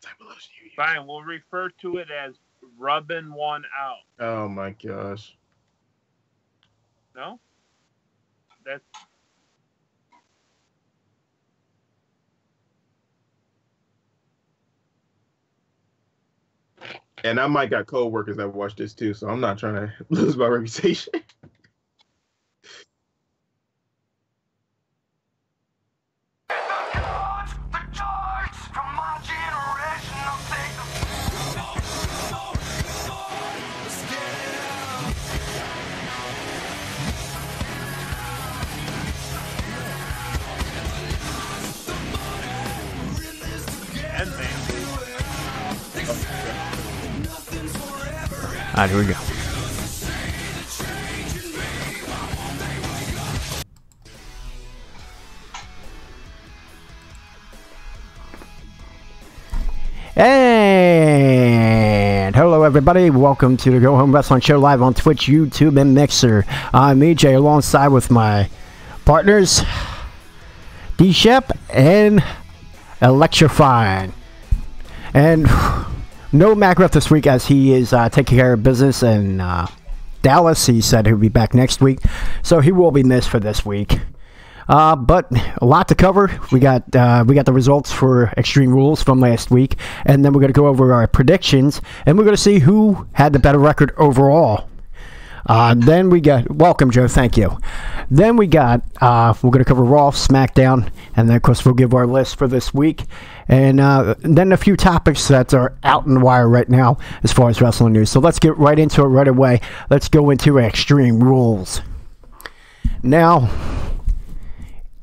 type of lotion you use? Fine, we'll refer to it as rubbing one out. Oh my gosh. No? That's... And I might got co-workers that watch this too, so I'm not trying to lose my reputation. All right, here we go. And hello, everybody. Welcome to the Go Home Wrestling Show live on Twitch, YouTube, and Mixer. I'm EJ alongside with my partners, D-Shep and Electrifying. And no Macroff this week as he is taking care of business in Dallas. He said he'll be back next week, so he will be missed for this week. But a lot to cover. We got the results for Extreme Rules from last week, and then we're going to go over our predictions, and we're going to see who had the better record overall. Then we got, welcome Joe, thank you. Then we got, we're going to cover Raw, Smackdown, and then of course we'll give our list for this week. And then a few topics that are out in the wire right now as far as wrestling news. So let's get right into it right away. Let's go into Extreme Rules. Now,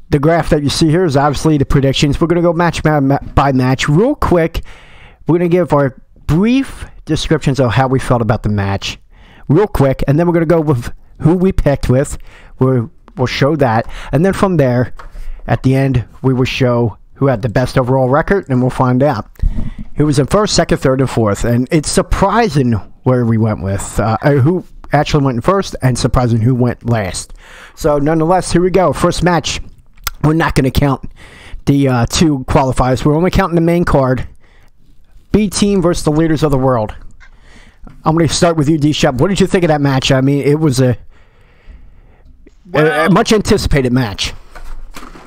the graph that you see here is obviously the predictions. We're going to go match by match real quick. We're going to give our brief descriptions of how we felt about the match real quick, and then we're going to go with who we picked with. We'll show that, and then from there, at the end, we will show who had the best overall record, and we'll find out who was in first, second, third, and fourth. And it's surprising where we went with who actually went in first, and surprising who went last. So nonetheless, here we go. First match. We're not going to count the two qualifiers. We're only counting the main card. B Team versus the Leaders of the World. I'm going to start with you, D-Shep. What did you think of that match? I mean, it was a much anticipated match.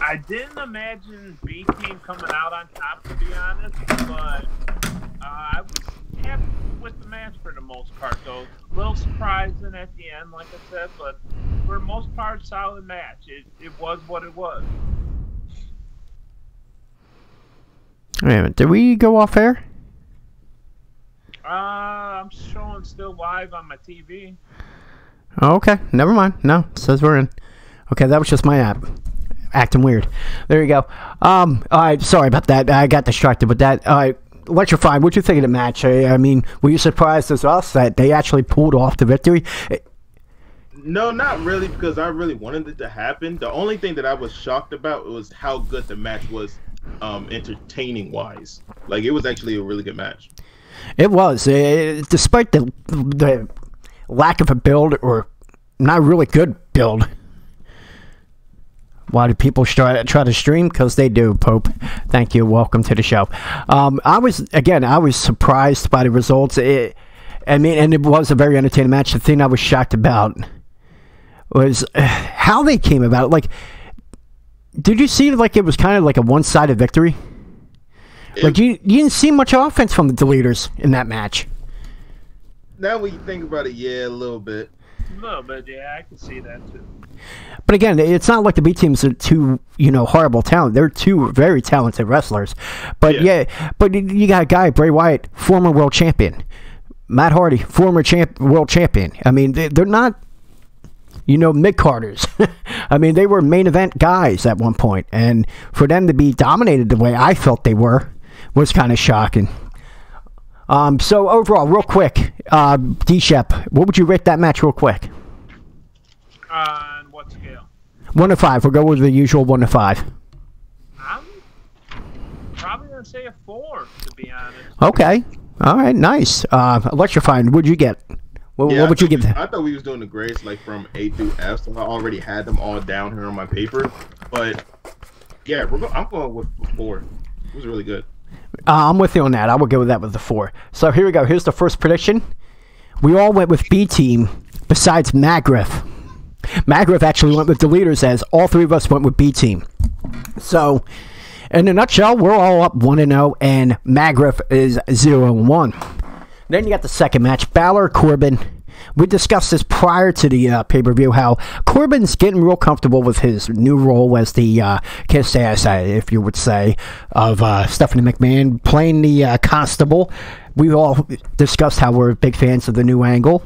I didn't imagine B Team coming out on top, to be honest, but I was happy with the match for the most part, though. A little surprising at the end, like I said, but for the most part, solid match. It was what it was. Wait a minute, did we go off air? I'm showing still live on my TV. Oh, okay, never mind. No, it says we're in. Okay, that was just my app acting weird. There you go. All right, sorry about that. I got distracted with that. All right, Electrifying, what'd you think of the match? I mean, were you surprised as us that they actually pulled off the victory? No, not really, because I really wanted it to happen. The only thing that I was shocked about was how good the match was, entertaining wise. Like, it was actually a really good match. It was, despite the lack of a build, or not really good build. Why do people try to stream? Because they do, Pope. Thank you. Welcome to the show. I was surprised by the results. And it was a very entertaining match. The thing I was shocked about was how they came about it. Like, did you see like it was kind of like a one-sided victory? Like, you didn't see much offense from the Deleters in that match. Now when you think about it, yeah, a little bit. A little bit, yeah, I can see that too. But again, it's not like the B teams are two, horrible talent. They're two very talented wrestlers. But but you got a guy, Bray Wyatt, former world champion. Matt Hardy, former world champion. I mean, they're not, mid-carders. I mean, they were main event guys at one point. And for them to be dominated the way I felt they were was kind of shocking. So overall, real quick, D-Shep, what would you rate that match real quick? On what scale? 1 to 5. We'll go with the usual 1 to 5. I'm probably going to say a 4, to be honest. Okay. All right, nice. Electrifying, what'd you get? What would you give that? I thought we was doing the grades like from A through F, so I already had them all down here on my paper. But yeah, I'm going with 4. It was really good. I'm with you on that. I will go with that with the 4. So here we go. Here's the first prediction. We all went with B team besides Magriff. Magriff actually went with the leaders, as all 3 of us went with B team. So, in a nutshell, we're all up 1-0, and Magriff is 0-1. Then you got the second match, Balor Corbin. We discussed this prior to the pay-per-view, how Corbin's getting real comfortable with his new role as the kiss ass, if you would say, of Stephanie McMahon, playing the constable. We all discussed how we're big fans of the new angle.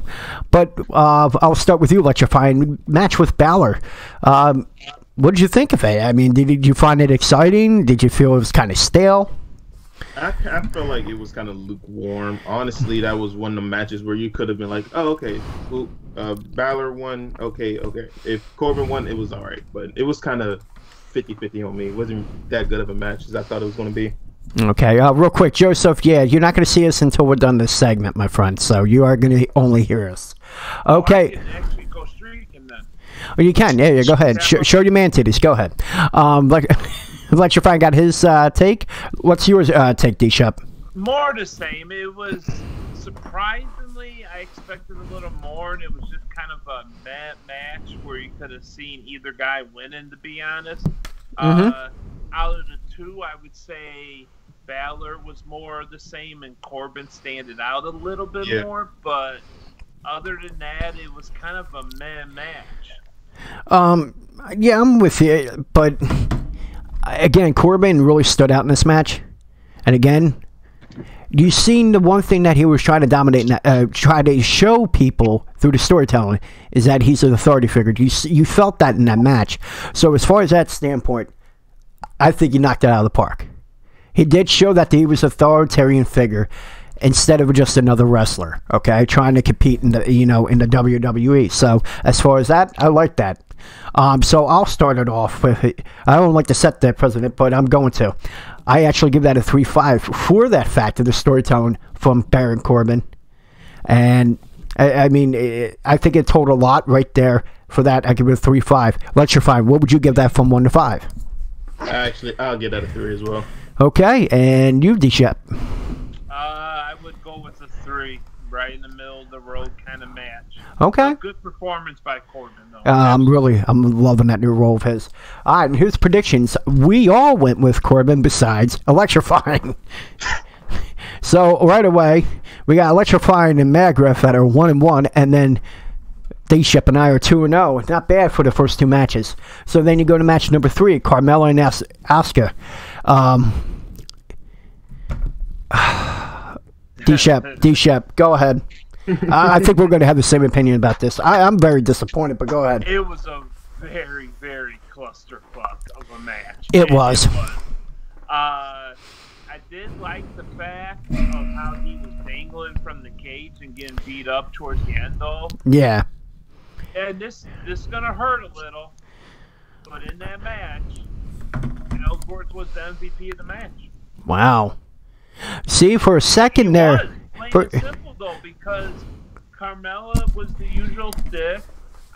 But I'll start with you, electrifying match with Balor. What did you think of it? I mean, did you find it exciting? Did you feel it was kind of stale? I felt like it was kind of lukewarm. Honestly, that was one of the matches where you could have been like, oh, okay, well, Balor won, okay. If Corbin won, it was all right. But it was kind of 50-50 on me. It wasn't that good of a match as I thought it was going to be. Okay, real quick, Joseph, yeah, you're not going to see us until we're done this segment, my friend, so you are going to only hear us. Okay. I can actually go streaking then. Oh, you can, yeah, go ahead. Show your man titties, go ahead. Electrifying got his take. What's yours take, D-Shep? More the same. It was surprisingly, I expected a little more, and it was just kind of a match where you could have seen either guy winning, to be honest. Out of the 2, I would say Balor was more the same, and Corbin standing out a little bit more. But other than that, it was kind of a meh match. Yeah, I'm with you, but again, Corbin really stood out in this match. And again, you seen the one thing that he was trying to dominate, try to show people through the storytelling, is that he's an authority figure. You felt that in that match. So as far as that standpoint, I think he knocked it out of the park. He did show that he was an authoritarian figure instead of just another wrestler, okay, trying to compete in the in the WWE. So as far as that, I like that. So I'll start it off with, I don't like to set that precedent, but I'm going to. I actually give that a 3-5 for that fact of the storytelling from Baron Corbin. And I mean, I think it told a lot right there. For that, I give it a 3-5. Electrifying, what would you give that from 1 to 5? I'll give that a 3 as well. Okay, and you, D-Shep? I would go with a 3, right in the middle of the road kind of match. Okay. A good performance by Corbin, though. I'm loving that new role of his. All right, and here's predictions. We all went with Corbin besides Electrifying. So right away, we got Electrifying and Magriff that are 1-1, and then D-Shep and I are 2-0. Not bad for the first 2 matches. So then you go to match number 3, Carmella and Asuka. D-Shep, go ahead. I think we're going to have the same opinion about this. I'm very disappointed, but go ahead. It was a very, very clusterfuck of a match. It was. I did like the fact of how he was dangling from the cage and getting beat up towards the end, though. Yeah. And this is going to hurt a little, but in that match, Ellsworth was the MVP of the match. Wow. See, for a second there. Plain and simple, though, because Carmella was the usual stick.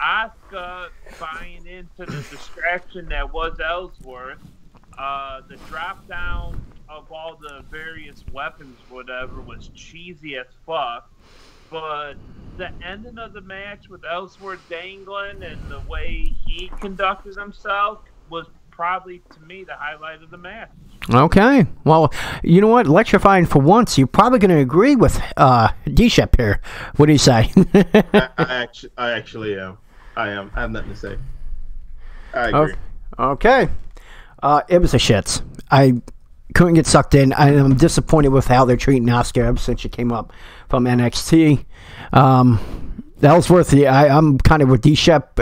Asuka buying into the distraction that was Ellsworth. The drop down of all the various weapons, whatever, was cheesy as fuck. But the ending of the match with Ellsworth dangling and the way he conducted himself was probably, to me, the highlight of the match. Okay. Well, you know what? Electrifying for once. You're probably going to agree with D-Shep here. What do you say? I actually am. I am. I have nothing to say. I agree. Okay. It was a shits. I couldn't get sucked in. I'm disappointed with how they're treating Asuka ever since she came up from NXT. Ellsworth, I'm kind of with D-Shep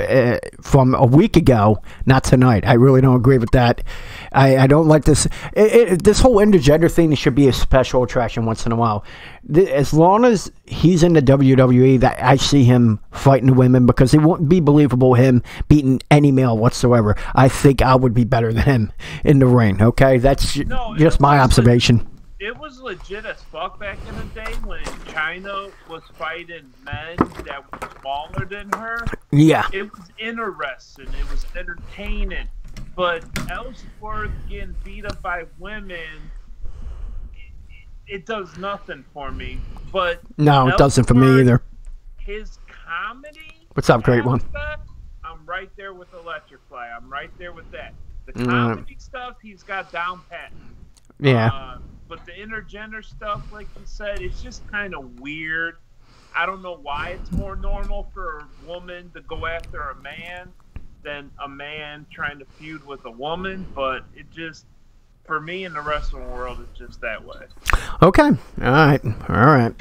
from a week ago, not tonight. I really don't agree with that. I don't like this. This whole intergender thing should be a special attraction once in a while. As long as he's in the WWE, that I see him fighting the women, because it won't be believable him beating any male whatsoever. I think I would be better than him in the ring, okay? That's just my observation. It was legit as fuck back in the day when China was fighting men that were smaller than her. Yeah. It was interesting. It was entertaining. But Ellsworth getting beat up by women, it does nothing for me. But No, it doesn't for me either. His comedy. What's up, great one? I'm right there with Electrify. I'm right there with that. The comedy stuff, he's got down pat. Yeah. But the intergender stuff, like you said, it's just kind of weird. I don't know why it's more normal for a woman to go after a man than a man trying to feud with a woman, but it just, for me in the wrestling world, it's just that way. Okay. All right.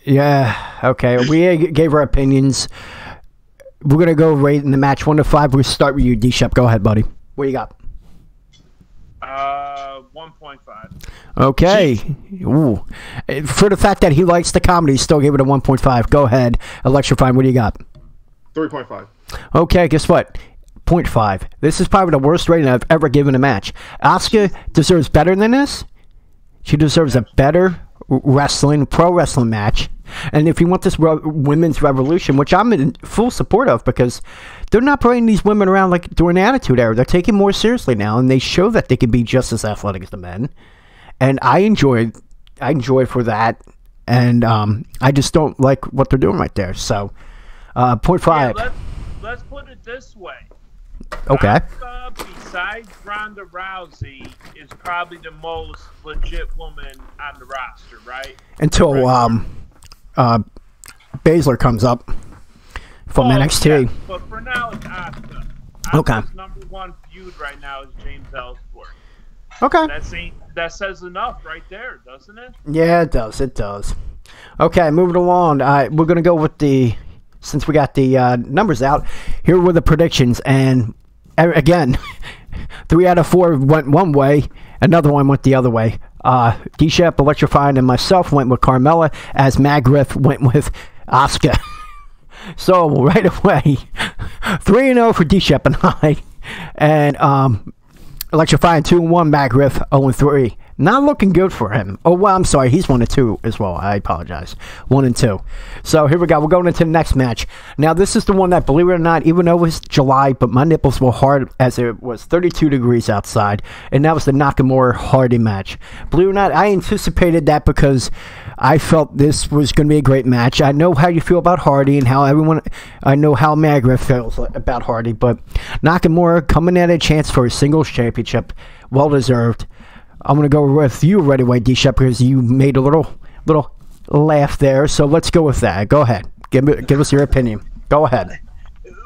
Yeah. Okay. We gave our opinions. We're going to go rate in the match 1 to 5. We'll start with you, D-Shep. Go ahead, buddy. What do you got? 1.5. Okay. Ooh. For the fact that he likes the comedy, he still gave it a 1.5. Go ahead. Electrifying, what do you got? 3.5. Okay, guess what? 0.5. This is probably the worst rating I've ever given a match. Asuka deserves better than this. She deserves a better pro wrestling match. And if you want this women's revolution, which I'm in full support of, because they're not parading these women around like during the Attitude Era. They're taking more seriously now, and they show that they can be just as athletic as the men. And I enjoy for that. And I just don't like what they're doing right there. So, 0.5. Yeah, let's put it this way. Okay. Asuka, besides Ronda Rousey, is probably the most legit woman on the roster, right? Until Baszler comes up from NXT. Yeah, but for now, it's Asuka. Okay. Asuka's number one feud right now is James Ellsworth. Okay. That says enough right there, doesn't it? Yeah, it does. It does. Okay, moving along. We're going to go with since we got the numbers out, here were the predictions. And again, 3 out of 4 went one way, another one went the other way. D-Shep, Electrifying, and myself went with Carmella, as Magriff went with Asuka. So, right away, 3-0 for D-Shep and I. And Electrifying 2-1, Magriff 0-3. Not looking good for him. Oh, well, I'm sorry. He's 1-2 as well. I apologize. 1-2. So here we go. We're going into the next match. Now, this is the one that, believe it or not, even though it was July, but my nipples were hard as it was 32 degrees outside. And that was the Nakamura-Hardy match. Believe it or not, I anticipated that because I felt this was going to be a great match. I know how you feel about Hardy and I know how Magriff feels about Hardy, but Nakamura coming at a chance for a singles championship. Well deserved. I'm going to go with you right away, D-Shep, because you made a little laugh there. So let's go with that. Go ahead. Give us your opinion. Go ahead.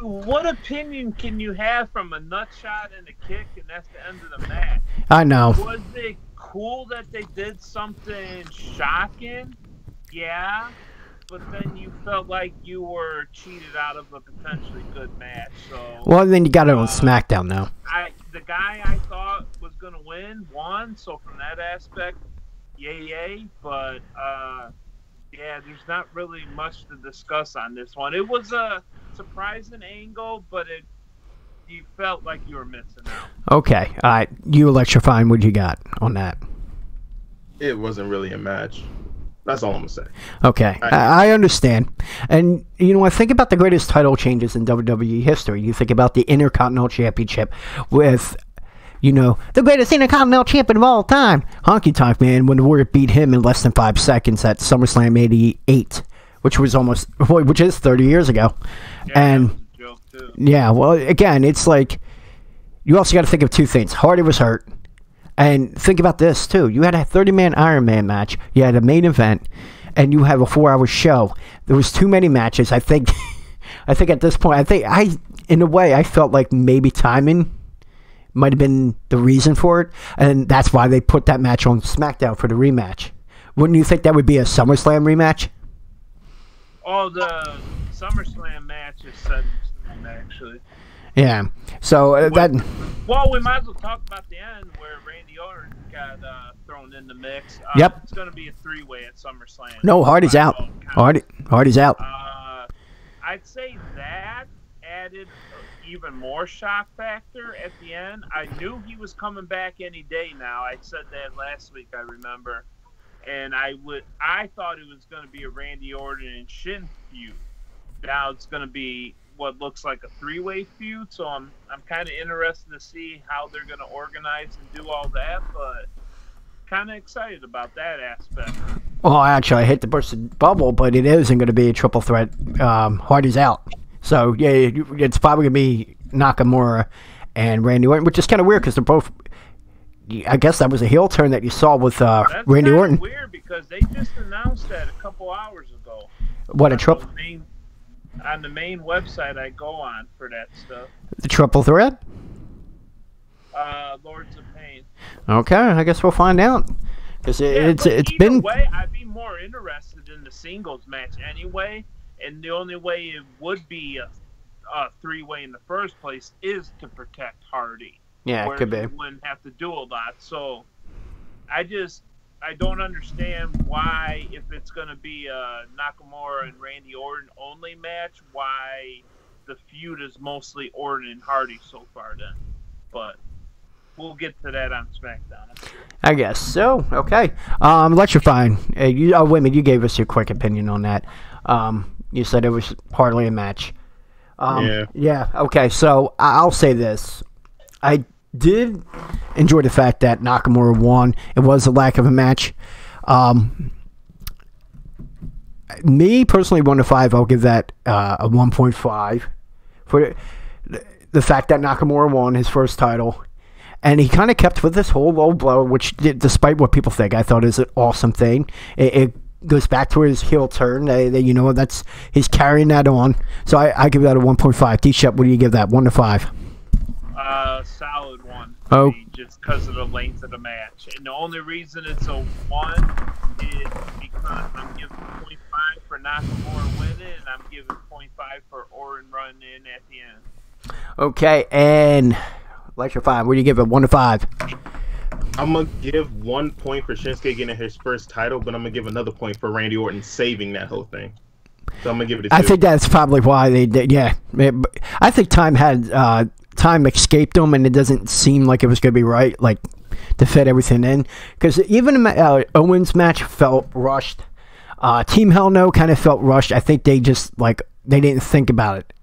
What opinion can you have from a nut shot and a kick, and that's the end of the match? I know. Was it cool that they did something shocking? Yeah. But then you felt like you were cheated out of a potentially good match. So, well, then you got it on Smackdown now. The guy I thought was going to won. So from that aspect, yay. But, yeah, there's not really much to discuss on this one. It was a surprising angle, but you felt like you were missing out. Okay. All right. You, Electrifying, what you got on that? It wasn't really a match. That's all I'm going to say. Okay. I understand. And, I think about the greatest title changes in WWE history. You think about the Intercontinental Championship with, the greatest Intercontinental Champion of all time, Honky Tonk Man, when the Warrior beat him in less than 5 seconds at SummerSlam 88, which is 30 years ago. Yeah, and, that was a joke too. Yeah, well, again, it's like, you also got to think of 2 things. Hardy was hurt. And think about this, too. You had a 30-man Iron Man match. You had a main event. And you have a 4-hour show. There was too many matches. I think at this point, in a way, I felt like maybe timing might have been the reason for it. And that's why they put that match on SmackDown for the rematch. Wouldn't you think that would be a SummerSlam rematch? Oh, the SummerSlam match is set in stone, actually. Yeah. So Well, we might as well talk about the end where Randy Orton got thrown in the mix. Yep. It's going to be a 3-way at SummerSlam. No, Hardy's out. Hardy's out. I'd say that added even more shock factor at the end. I knew he was coming back any day now. I said that last week, I remember. And I thought it was going to be a Randy Orton and Shin feud. Now it's going to be what looks like a three-way feud. So I'm kind of interested to see how they're going to organize and do all that, but kind of excited about that aspect. Well, actually, I hate to burst the bubble, but it isn't going to be a triple threat. Hardy's out. So, yeah, it's probably going to be Nakamura and Randy Orton, which is kind of weird because they're both. I guess that was a heel turn that you saw with Randy Orton. That's weird because they just announced that a couple hours ago. What, a triple? On the main website I go on for that stuff. The triple threat? Lords of Pain. Okay, I guess we'll find out. Because it's been. Way, I'd be more interested in the singles match anyway, and the only way it would be a three-way in the first place is to protect Hardy. Yeah, it could be. You wouldn't have to do a lot. So I don't understand why, if it's going to be a Nakamura and Randy Orton only match, why the feud is mostly Orton and Hardy so far then. But we'll get to that on SmackDown. I guess so. Okay. Electrifying. Wait a minute. You gave us your quick opinion on that. You said it was hardly a match. Yeah. Yeah. Okay. So I'll say this. I did enjoy the fact that Nakamura won. It was a lack of a match. Me personally, 1 to 5, I'll give that a 1.5 for the fact that Nakamura won his first title. And he kind of kept with this whole low blow, which, despite what people think, I thought is an awesome thing. It goes back to his heel turn. He's carrying that on. So I give that a 1.5. D-Shep, what do you give that? 1 to 5? Solid 1. Oh. Just because of the length of the match. And the only reason it's a 1 is because I'm giving 0.5 for Nakamura winning, and I'm giving 0.5 for Orton running in at the end. Okay, and Electrifying, what do you give it? 1 to 5? I'm going to give 1 point for Shinsuke getting his first title, but I'm going to give another point for Randy Orton saving that whole thing. So I'm going to give it a 2. I think that's probably why they did, yeah. I think time escaped them, and it doesn't seem like it was going to be right, like, to fit everything in. Because even Owens' match felt rushed. Team Hell No kind of felt rushed. I think they just, they didn't think about it.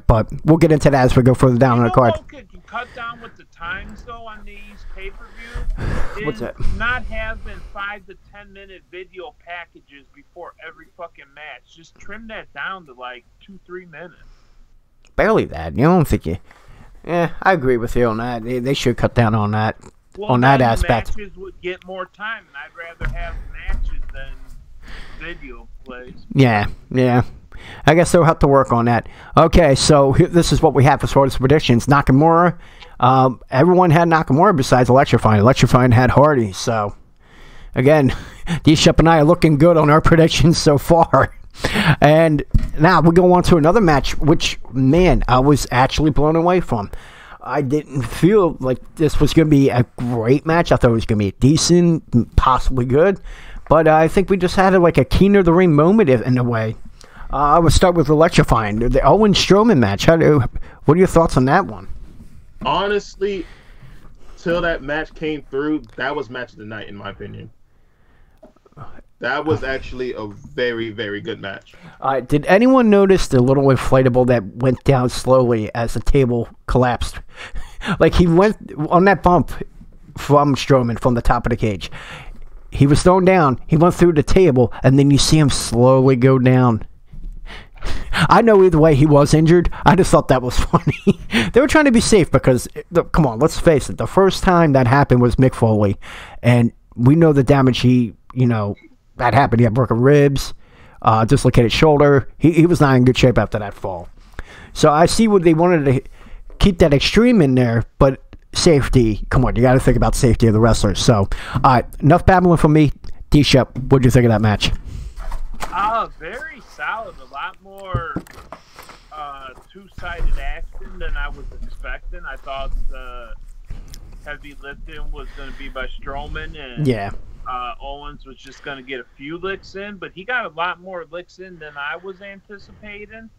But we'll get into that as we go further down on the card. Could you cut down with the times, though, on these pay-per-views? What's that? Not having 5 to 10 minute video packages before every fucking match. Just trim that down to 2-3 minutes. Barely that. You don't think you... Yeah, I agree with you on that. They should cut down on that. Well, on that aspect. Matches would get more time, and I'd rather have matches than video plays. Yeah. I guess they'll have to work on that. Okay, so this is what we have as far as predictions. Nakamura, everyone had Nakamura besides Electrifying. Electrifying had Hardy. So, again, D-Shep and I are looking good on our predictions so far. And now we go on to another match, which, man, I was actually blown away from. I didn't feel like this was going to be a great match. I thought it was going to be decent, possibly good. But I think we just had a keener the ring moment in a way. I would start with Electrifying. The Owen Strowman match. What are your thoughts on that one? Honestly, till that match came through, that was match of the night, in my opinion. That was actually a very, very good match. Did anyone notice the little inflatable that went down slowly as the table collapsed? He went on that bump from Strowman from the top of the cage. He was thrown down. He went through the table, and then you see him slowly go down. I know either way he was injured. I just thought that was funny. They were trying to be safe because, come on, let's face it. The first time that happened was Mick Foley. And we know the damage that happened. He had broken ribs, dislocated shoulder. He was not in good shape after that fall. So I see what they wanted to keep that extreme in there, but safety, come on, you got to think about safety of the wrestlers. So, enough babbling from me. D-Shep, what did you think of that match? Very solid. A lot more two-sided action than I was expecting. I thought the heavy lifting was going to be by Strowman, and Owens was just going to get a few licks in, but he got a lot more licks in than I was anticipating.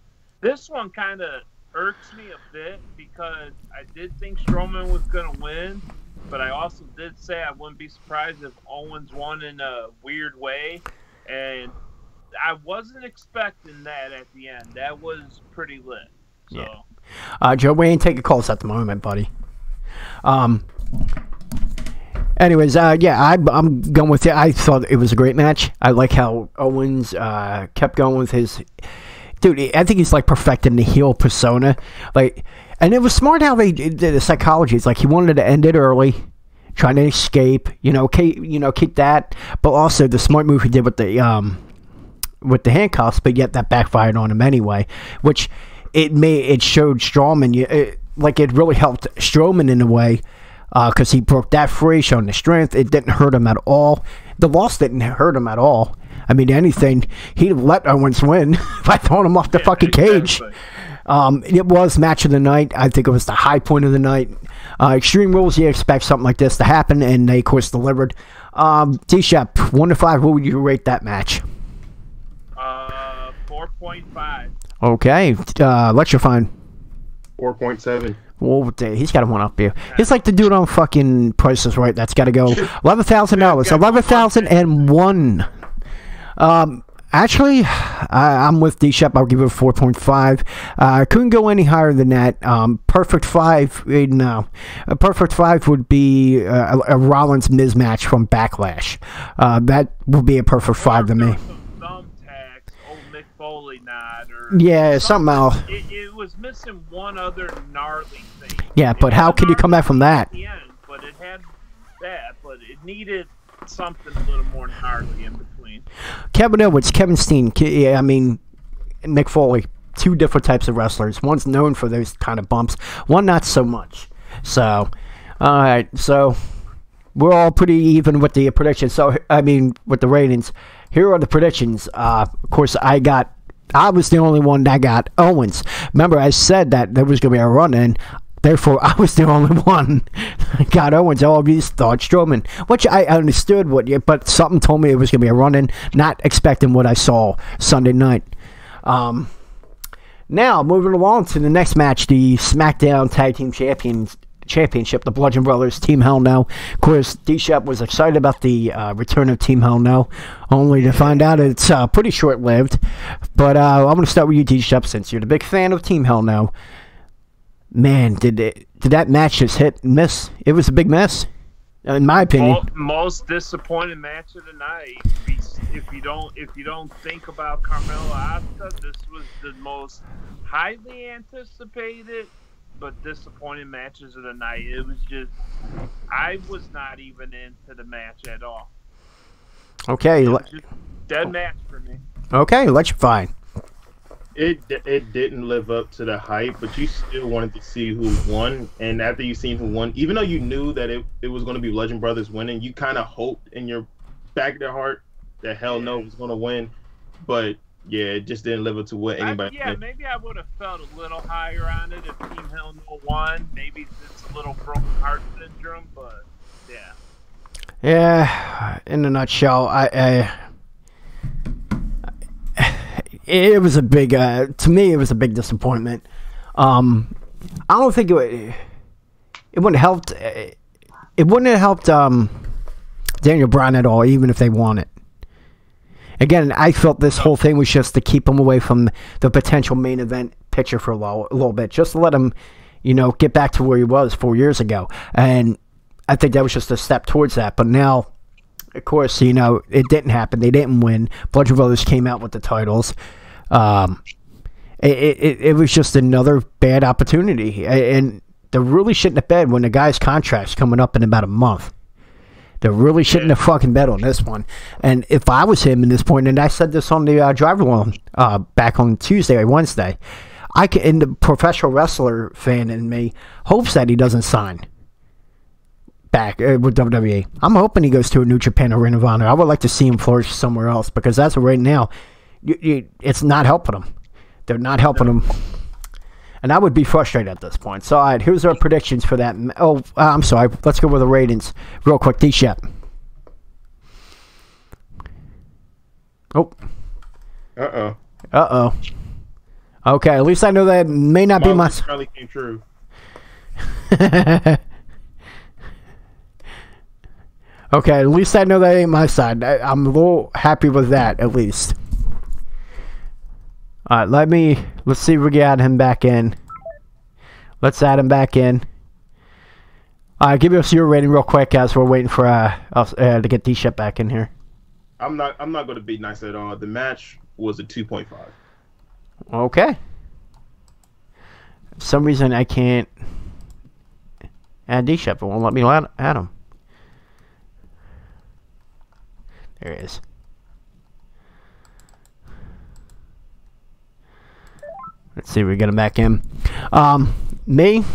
This one kind of irks me a bit because I did think Strowman was going to win, but I also did say I wouldn't be surprised if Owens won in a weird way, and I wasn't expecting that at the end. That was pretty lit. So. Yeah. Joe, we ain't taking calls at the moment, buddy. Anyways, I'm going with it. I thought it was a great match. I like how Owens kept going with his... Dude, I think he's like perfecting the heel persona. Like, and it was smart how they did the psychology. It's like he wanted to end it early, trying to escape, keep that. But also the smart move he did with the handcuffs, but yet that backfired on him anyway, which it showed Strowman, it really helped Strowman in a way, because he broke that free, showing the strength. It didn't hurt him at all. The loss didn't hurt him at all. I mean, anything, he'd let Owens win by throwing him off the fucking cage. It was match of the night. I think it was the high point of the night. Extreme Rules, you expect something like this to happen, and they, of course, delivered. D-Shep, 1 to 5, what would you rate that match? 4.5. Okay, let your fine. 4.7. Well, he's got to one up you. He's like the dude on fucking Price is Right. That's got to go $11,000. $11,001. Actually, I'm with D-Shep. I'll give it a 4.5. I couldn't go any higher than that. Perfect 5, no. A perfect 5 would be a Rollins Miz match from Backlash. That would be a perfect 5 to me. Thumbtacks, old Mick Foley nod, or something else. It was missing one other gnarly thing. Yeah, but how can you come back from that? At the end, but it had that, but it needed something a little more gnarly in between. Kevin Owens, Kevin Steen, Mick Foley, 2 different types of wrestlers. One's known for those kind of bumps, one not so much. So, all right, so we're all pretty even with the predictions. So, with the ratings. Here are the predictions. Of course, I was the only one that got Owens. Remember, I said that there was going to be a run-in. Therefore, I was the only one that got Owens. All of you thought Strowman, which I understood but something told me it was going to be a run-in, not expecting what I saw Sunday night. Now, moving along to the next match, the Smackdown Tag Team Championship, the Bludgeon Brothers, Team Hell No. Of course, D-Shep was excited about the return of Team Hell No, only to find out it's pretty short-lived. But I'm going to start with you, D-Shep, since you're the big fan of Team Hell No. Man, did that match just hit and miss? It was a big mess, in my opinion. Most disappointing match of the night. If you don't think about Carmella Asuka, this was the most highly anticipated but disappointing matches of the night. It was just, I was not even into the match at all. Okay, it was just dead match for me. Okay, let's fine. It didn't live up to the hype, but you still wanted to see who won. And after you seen who won, even though you knew that it was going to be Legend Brothers winning, you kind of hoped in your back of your heart that Hell No was going to win. But yeah, it just didn't live up to what anybody. Maybe I would have felt a little higher on it if Team Hell No won. Maybe it's a little broken heart syndrome, but yeah. Yeah, in a nutshell, it was a big, to me, it was a big disappointment. I don't think it wouldn't have helped. It wouldn't have helped Daniel Bryan at all, even if they won it. Again, I felt this whole thing was just to keep him away from the potential main event picture for a little bit, just to let him, get back to where he was 4 years ago. And I think that was just a step towards that. But now, of course, it didn't happen. They didn't win. Bludgeon Brothers came out with the titles. It was just another bad opportunity. And they're really shitting the bed when the guy's contract's coming up in about a month. They're really shitting the fucking bed on this one. And if I was him in this point, and I said this on the drive along back on Tuesday or Wednesday, and the professional wrestler fan in me hopes that he doesn't sign back with WWE. I'm hoping he goes to a New Japan or Ring of Honor. I would like to see him flourish somewhere else, because as of right now, it's not helping him. They're not helping him. And I would be frustrated at this point. So, all right, here's our predictions for that. Oh, I'm sorry. Let's go with the ratings real quick. D-Shep. Oh. Uh-oh. Okay, at least I know that may not be my... probably came true. Okay, at least I know that ain't my side. I'm a little happy with that, at least. All right, let's see if we can add him back in. Let's add him back in. All right, give us your rating real quick as we're waiting for us to get D-Shep back in here. I'm not going to be nice at all. The match was a 2.5. Okay. For some reason I can't add D-Shep. It won't let me add him. There it is. Let's see if we get him back in. Me,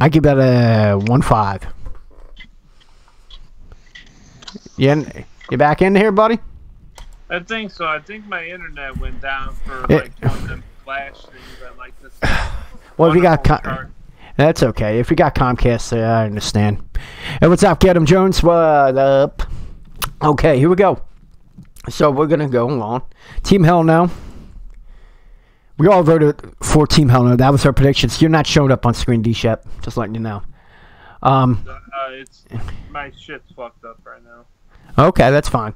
I give that a 1.5. You back in here, buddy? I think so. I think my internet went down for like one of them flash things I like to say. Well, if you got that's okay. If you got Comcast, I understand. Hey, what's up, Get 'em Jones? What up? Okay, here we go. So we're gonna go along. Team Hell No. We all voted for Team Hell No. That was our predictions. You're not showing up on screen, D-Shep. Just letting you know. It's my shit's fucked up right now. Okay, that's fine.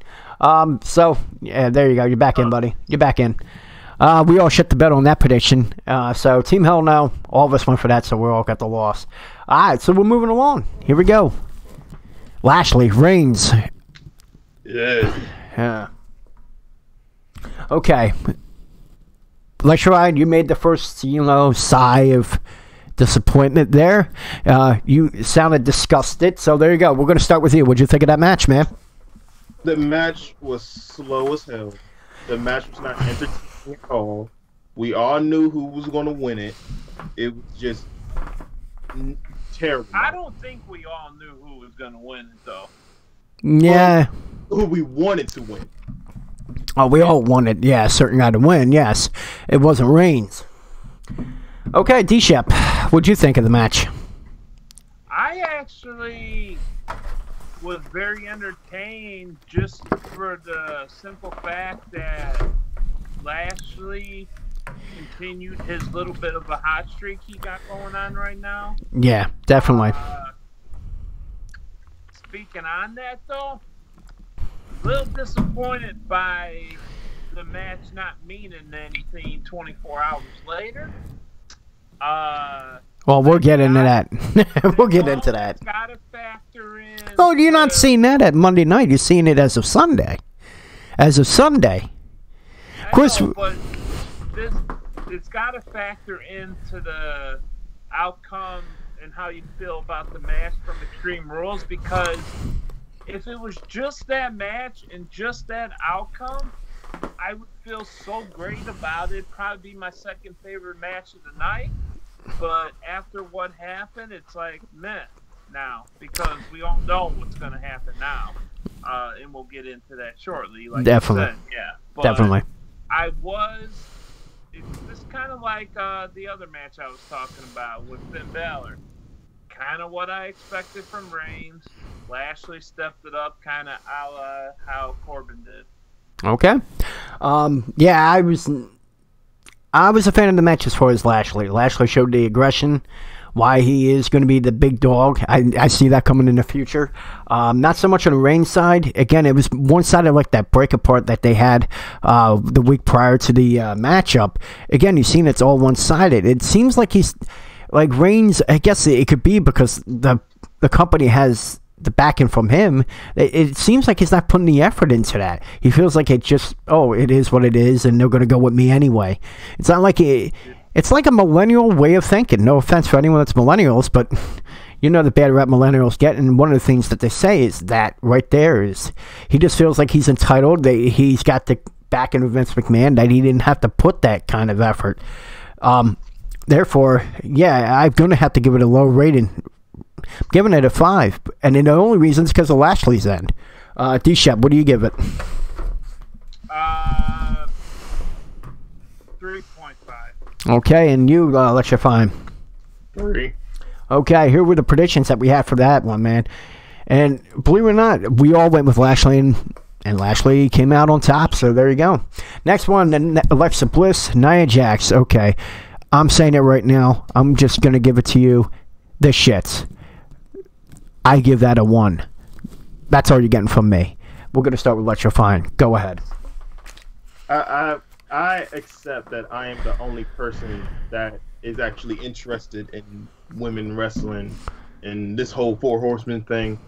So yeah, there you go. You're back in, buddy. You're back in. We all shit the bed on that prediction. So Team Hell No, all of us went for that, so we all got the loss. All right, so we're moving along. Here we go. Lashley, Reigns. Yeah. Okay. Lecture, you made the first, sigh of disappointment there. You sounded disgusted, so there you go. We're going to start with you. What'd you think of that match, man? The match was slow as hell. The match was not entertaining at all. We all knew who was going to win it. It was just terrible. I don't think we all knew who was going to win it, though. Yeah. Who we wanted to win. Oh, we all wanted, a certain guy to win, yes. It wasn't Reigns. Okay, D-Shep, what'd you think of the match? I actually was very entertained just for the simple fact that Lashley continued his little bit of a hot streak he got going on right now. Yeah, definitely. Speaking on that, though, a little disappointed by the match not meaning anything 24 hours later. Well, we'll get into that. We'll get into that. It's got to factor in. Oh, you're not seeing that at Monday night. You're seeing it as of Sunday. As of Sunday. Of course. But it's got to factor into the outcome and how you feel about the match from Extreme Rules, because if it was just that match and just that outcome, I would feel so great about it. Probably be my second favorite match of the night. But after what happened, it's like, meh, now. Because we all know what's going to happen now. And we'll get into that shortly. Like definitely. you said, yeah. But definitely. It's just kind of like the other match I was talking about with Finn Balor. Kind of what I expected from Reigns. Lashley stepped it up, kind of a la how Corbin did. Okay. Yeah, I was a fan of the match as far as Lashley. Lashley showed the aggression, why he is going to be the big dog. I see that coming in the future. Not so much on the Reigns side. Again, it was one-sided, like that break apart that they had the week prior to the matchup. Again, you've seen it's all one-sided. It seems like he's like Reigns. I guess it could be because the company has the backing from him. It seems like he's not putting the effort into that. He feels like it just, it is what it is, and they're going to go with me anyway. It's not like it's like a millennial way of thinking. No offense for anyone that's millennials, but you know the bad rap millennials get, and one of the things that they say is that right there is he just feels like he's entitled. He's got the backing of Vince McMahon that he didn't have to put that kind of effort. Therefore, I'm going to have to give it a low rating. I'm giving it a 5, and the only reason is because of Lashley's end. D-Shep, what do you give it? 3.5. Okay, and you, let you find 3. Okay, here were the predictions that we had for that one, man. And believe it or not, we all went with Lashley, and Lashley came out on top, so there you go. Next one, Alexa Bliss, Nia Jax. Okay, I'm saying it right now. I'm just going to give it to you. The shits. I give that a 1. That's all you're getting from me. We're going to start with Let You Find. Go ahead. I I accept that I am the only person that is actually interested in women wrestling and this whole Four Horsemen thing.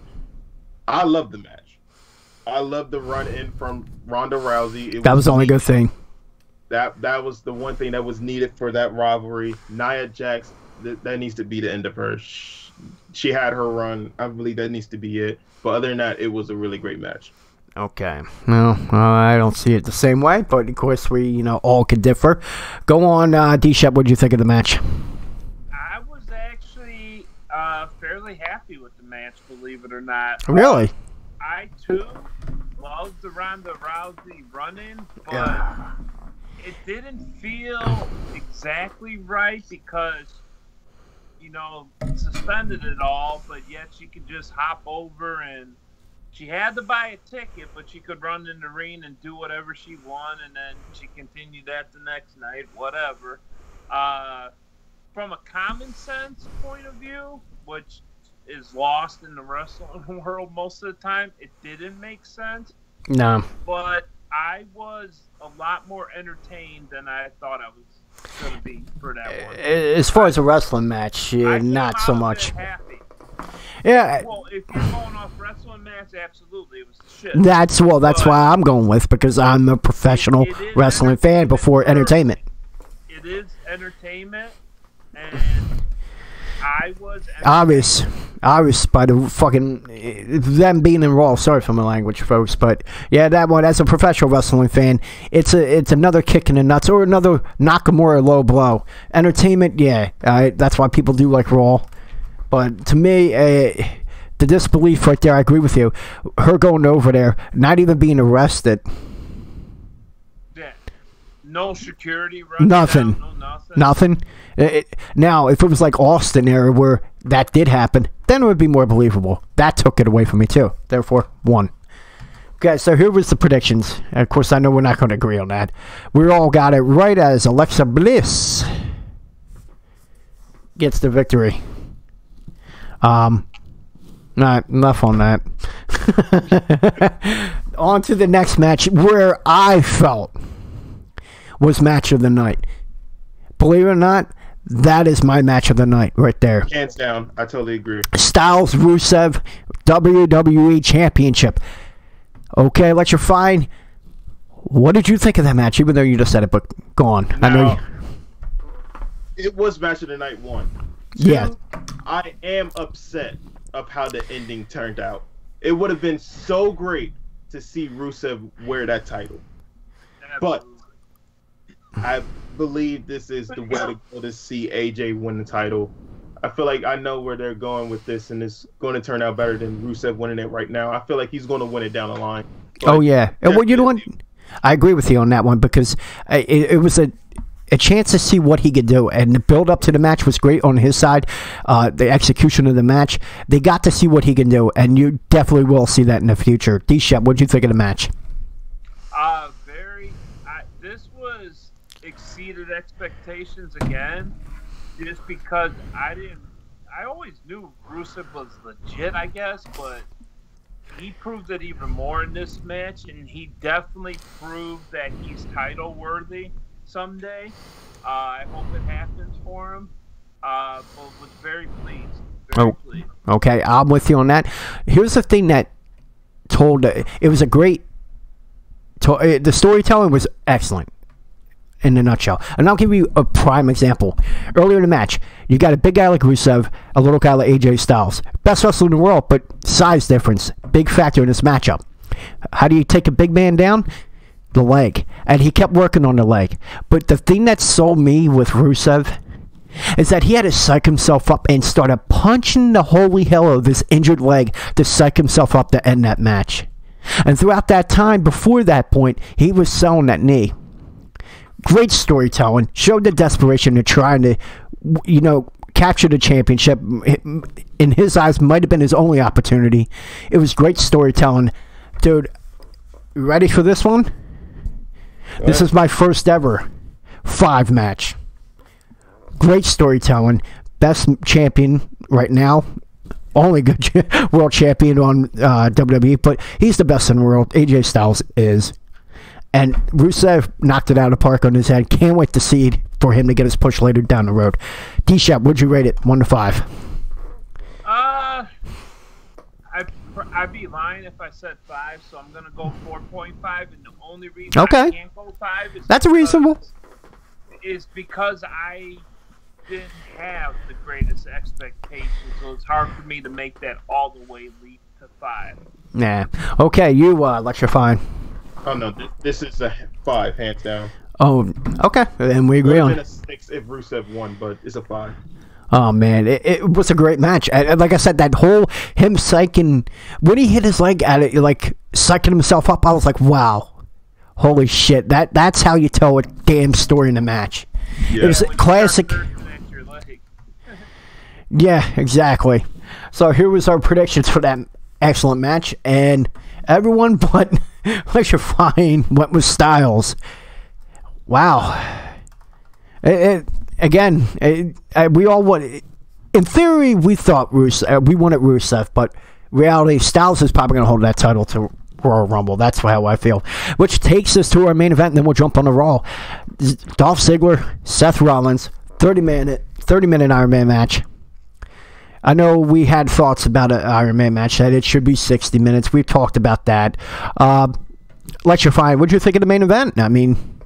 I love the match. I love the run in from Ronda Rousey. That was the only good thing. That was the one thing that was needed for that rivalry. Nia Jax, that needs to be the end of her. She had her run. I believe that needs to be it. But other than that, it was a really great match. Okay. Well, I don't see it the same way, but of course we, all could differ. Go on, D-Shep, what did you think of the match? I was actually fairly happy with the match, believe it or not. Really? I, too, loved the Ronda Rousey run-in, but it didn't feel exactly right because, suspended it all, but yet she could just hop over and she had to buy a ticket, but she could run in the ring and do whatever she wanted, and then she continued that the next night, whatever. From a common sense point of view, which is lost in the wrestling world most of the time, it didn't make sense. No. But I was a lot more entertained than I thought I was going to be for that one. As far as a wrestling match, not so much. Happy. Yeah. Well, if you're going off wrestling match, absolutely, it was the shit. That's why I'm going with, because I'm a professional wrestling fan before entertainment. It is entertainment, and I was obvious by the fucking them being in Raw. Sorry for my language, folks, but yeah, that one, as a professional wrestling fan, it's another kick in the nuts or another Nakamura low blow. Entertainment, yeah, that's why people do like Raw. But to me, the disbelief right there, I agree with you. Her going over there, not even being arrested. Yeah. No security. Nothing. Nothing. Now, if it was like Austin era where that did happen, then it would be more believable. That took it away from me too. Therefore, 1. Okay, so here was the predictions. Of course, I know we're not going to agree on that. We all got it right as Alexa Bliss gets the victory. Not enough on that. On to the next match, where I felt was match of the night. Believe it or not, that is my match of the night right there. Hands down, I totally agree. Styles Rusev WWE Championship. Okay, Electrifying. What did you think of that match? Even though you just said it, but go on. Now, I know it was match of the night 1. 2, yeah. I am upset of how the ending turned out. It would have been so great to see Rusev wear that title. But I believe this is the way to go to see AJ win the title. I feel like I know where they're going with this, and it's going to turn out better than Rusev winning it right now. I feel like he's going to win it down the line. Oh, yeah. And well, you know what? I agree with you on that one, because it was a chance to see what he could do, and the build up to the match was great on his side. The execution of the match, they got to see what he can do, and you definitely will see that in the future. D-Shep, what did you think of the match? This was exceeded expectations again, just because I always knew Rusev was legit, I guess, but he proved it even more in this match, and he definitely proved that he's title worthy someday. I hope it happens for him. But was very pleased. Very pleased. Okay, I'm with you on that. Here's the thing that it was a great. The storytelling was excellent, in a nutshell. And I'll give you a prime example. Earlier in the match, you got a big guy like Rusev, a little guy like AJ Styles. Best wrestler in the world, but size difference. Big factor in this matchup. How do you take a big man down? The leg. And he kept working on the leg. But the thing that sold me with Rusev is that he had to psych himself up and started punching the holy hell of his injured leg to psych himself up to end that match. And throughout that time, before that point, he was selling that knee. Great storytelling. Showed the desperation to trying to, capture the championship. In his eyes, might have been his only opportunity. It was great storytelling. Dude, you ready for this one? This is my first ever 5 match. Great storytelling. Best champion right now. Only good world champion on WWE, but he's the best in the world. AJ Styles is. And Rusev knocked it out of the park on his head. Can't wait to see for him to get his push later down the road. D-Shep, would you rate it 1 to 5? I'd be lying if I said 5, so I'm gonna go 4.5. And the only reason I can't go 5 is that's reasonable. Is because I didn't have the greatest expectations, so it's hard for me to make that all the way leap to 5. Nah. Okay, you electrifying. Oh no, this is a 5, hands down. Oh, okay, and we agree on. It would have been a 6 if Rusev won, but it's a 5. Oh man, it was a great match. Like I said, that whole him psyching when he hit his leg at it, like psyching himself up. I was like, wow, holy shit! That's how you tell a damn story in a match. Yeah. It was classic. Yeah, exactly. So here was our predictions for that excellent match, and everyone but electrifying went with Styles. Wow. We all wanted. In theory, we thought we wanted Rusev, but reality, Styles is probably going to hold that title to Royal Rumble. That's how I feel. Which takes us to our main event, and then we'll jump on the Raw. Dolph Ziggler, Seth Rollins, 30-minute Iron Man match. I know we had thoughts about an Iron Man match, that it should be 60 minutes. We've talked about that. Electrifying. What did you think of the main event? I mean,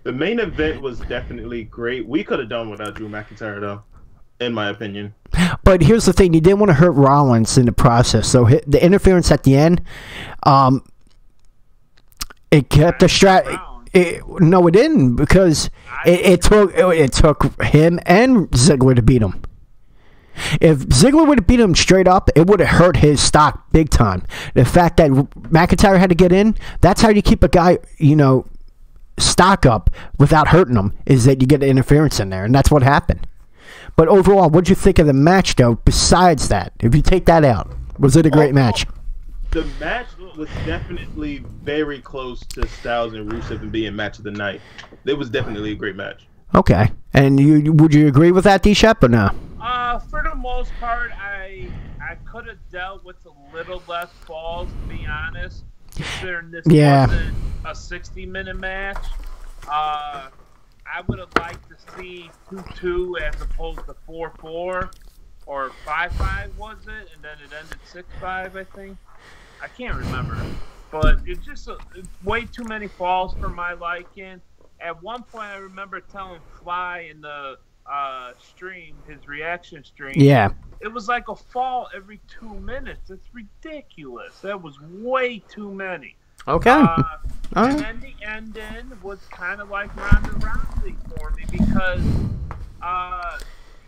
the main event was definitely great. We could have done without Drew McIntyre, though, in my opinion. But here's the thing. You didn't want to hurt Rollins in the process. So the interference at the end, it kept the no, it didn't, because it took him and Ziggler to beat him. If Ziggler would have beat him straight up, it would have hurt his stock big time. The fact that McIntyre had to get in, that's how you keep a guy, stock up without hurting him, is that you get the interference in there, and that's what happened. But overall, what did you think of the match, though, besides that? If you take that out, was it a great match? The match was definitely very close to Styles and Rusev and being match of the night. It was definitely a great match. Okay. And would you agree with that, D-Shep, or no? For the most part, I could have dealt with a little less falls, to be honest, considering this wasn't a 60-minute match. I would have liked to see 2-2 as opposed to 4-4 or 5-5, was it? And then it ended 6-5, I think. I can't remember. But it's just way too many falls for my liking. At one point, I remember telling Fly in the stream, his reaction stream. Yeah. It was like a fall every 2 minutes. It's ridiculous. That was way too many. Okay. And then the ending was kind of like Ronda Rousey for me, because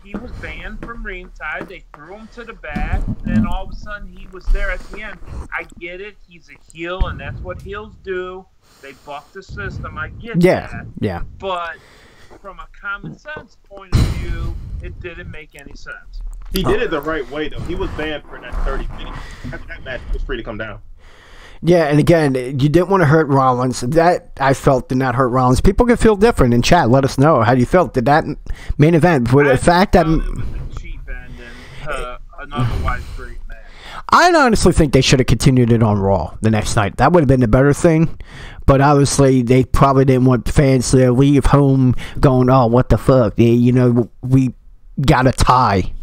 he was banned from ringside. They threw him to the back. Then all of a sudden he was there at the end. I get it. He's a heel, and that's what heels do. They buck the system. I get that. Yeah. But from a common sense point of view, it didn't make any sense. He did it the right way, though. He was banned for that 30 minutes. After that match, he was free to come down. Yeah, and again, you didn't want to hurt Rollins. That, I felt, did not hurt Rollins. People can feel different in chat. Let us know how you felt. Did that main event, with the fact that... It was a cheap ending to an otherwise great match. I honestly think they should have continued it on Raw the next night. That would have been the better thing. But obviously, they probably didn't want fans to leave home going, oh, what the fuck? We got a tie.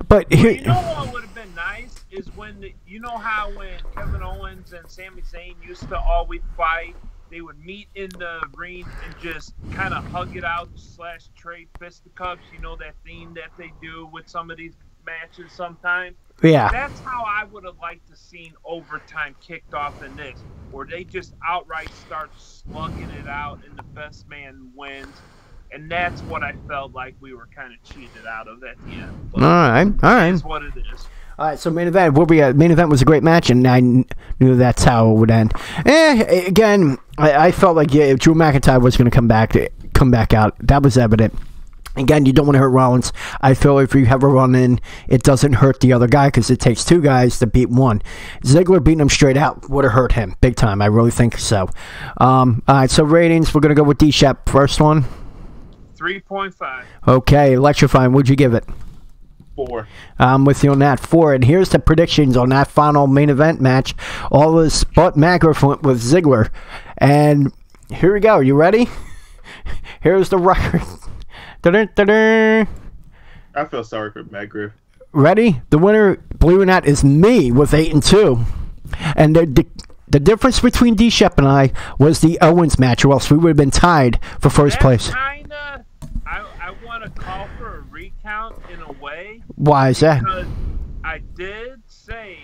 But here... You know what would have been nice is when... You know how when Kevin Owens and Sami Zayn used to always fight, they would meet in the ring and just kind of hug it out / trade fisticuffs. You know that theme that they do with some of these matches sometimes? Yeah. That's how I would have liked to seen overtime kicked off in this, where they just outright start slugging it out and the best man wins. And that's what I felt like we were kind of cheated out of at the end. But all right. that's what it is. All right, so main event. Main event was a great match, and I knew that's how it would end. Again, I felt like if Drew McIntyre was going to come back out. That was evident. Again, you don't want to hurt Rollins. I feel if you have a run-in, it doesn't hurt the other guy because it takes two guys to beat one. Ziggler beating him straight out would have hurt him big time. I really think so. All right, so ratings. We're going to go with D-Shep. First one. 3.5. Okay, electrifying. What'd you give it? 4. I'm with you on that. 4. And here's the predictions on that final main event match. All this but McGriff went with Ziggler. And here we go. You ready? Here's the record. Da-da-da-da. I feel sorry for Matt Griff. Ready? The winner, believe it or not, is me with 8-2. And the difference between D-Shep and I was the Owens match, or else we would have been tied for first place. Kinda, I want to call for a recount in a way. Why is that? Because I did say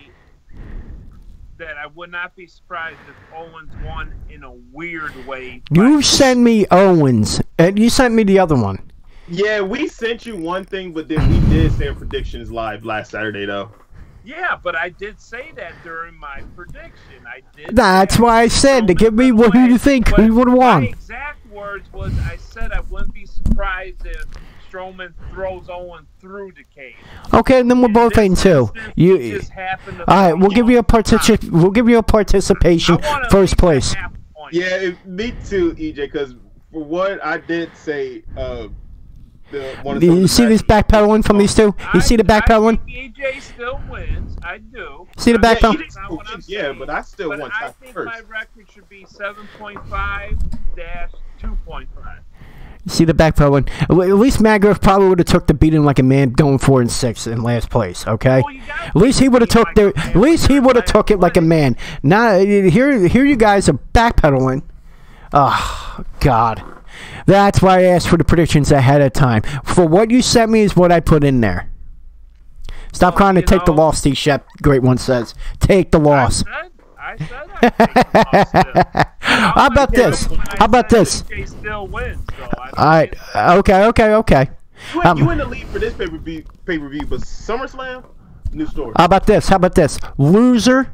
that I would not be surprised if Owens won in a weird way. You sent me Owens, and you sent me the other one. Yeah, we sent you one thing, but then we did say our predictions live last Saturday, though. Yeah, but I did say that during my prediction. I did. That's why I said to give me what you think who would have won. My exact words was I said I wouldn't be surprised if Strowman throws Owen through the cage. Okay, and then we're both 8-2. You. All right, we'll give you a We'll give you a participation first place. Yeah, me too, EJ. Because for what I did say, you see this backpedaling from these two? You see the backpedaling? EJ still wins. I do. See the backpedaling? Yeah, but I still won. I think my record should be 7.5-2.5. See the backpedaling? At least Magriff probably would have took the beating like a man, going 4-6 in last place. Okay. Well, at least he would have took the. At least he would have took it like a man. Now here you guys are backpedaling. Oh God. That's why I asked for the predictions ahead of time. For what you sent me is what I put in there. Stop trying to take the loss, T-Shep. Great one says. Take the loss. I said I'd take the loss. How about this? How about this? Still wins, so all right. Okay. You in the lead for this pay-per-view, but SummerSlam, new story. How about this? Loser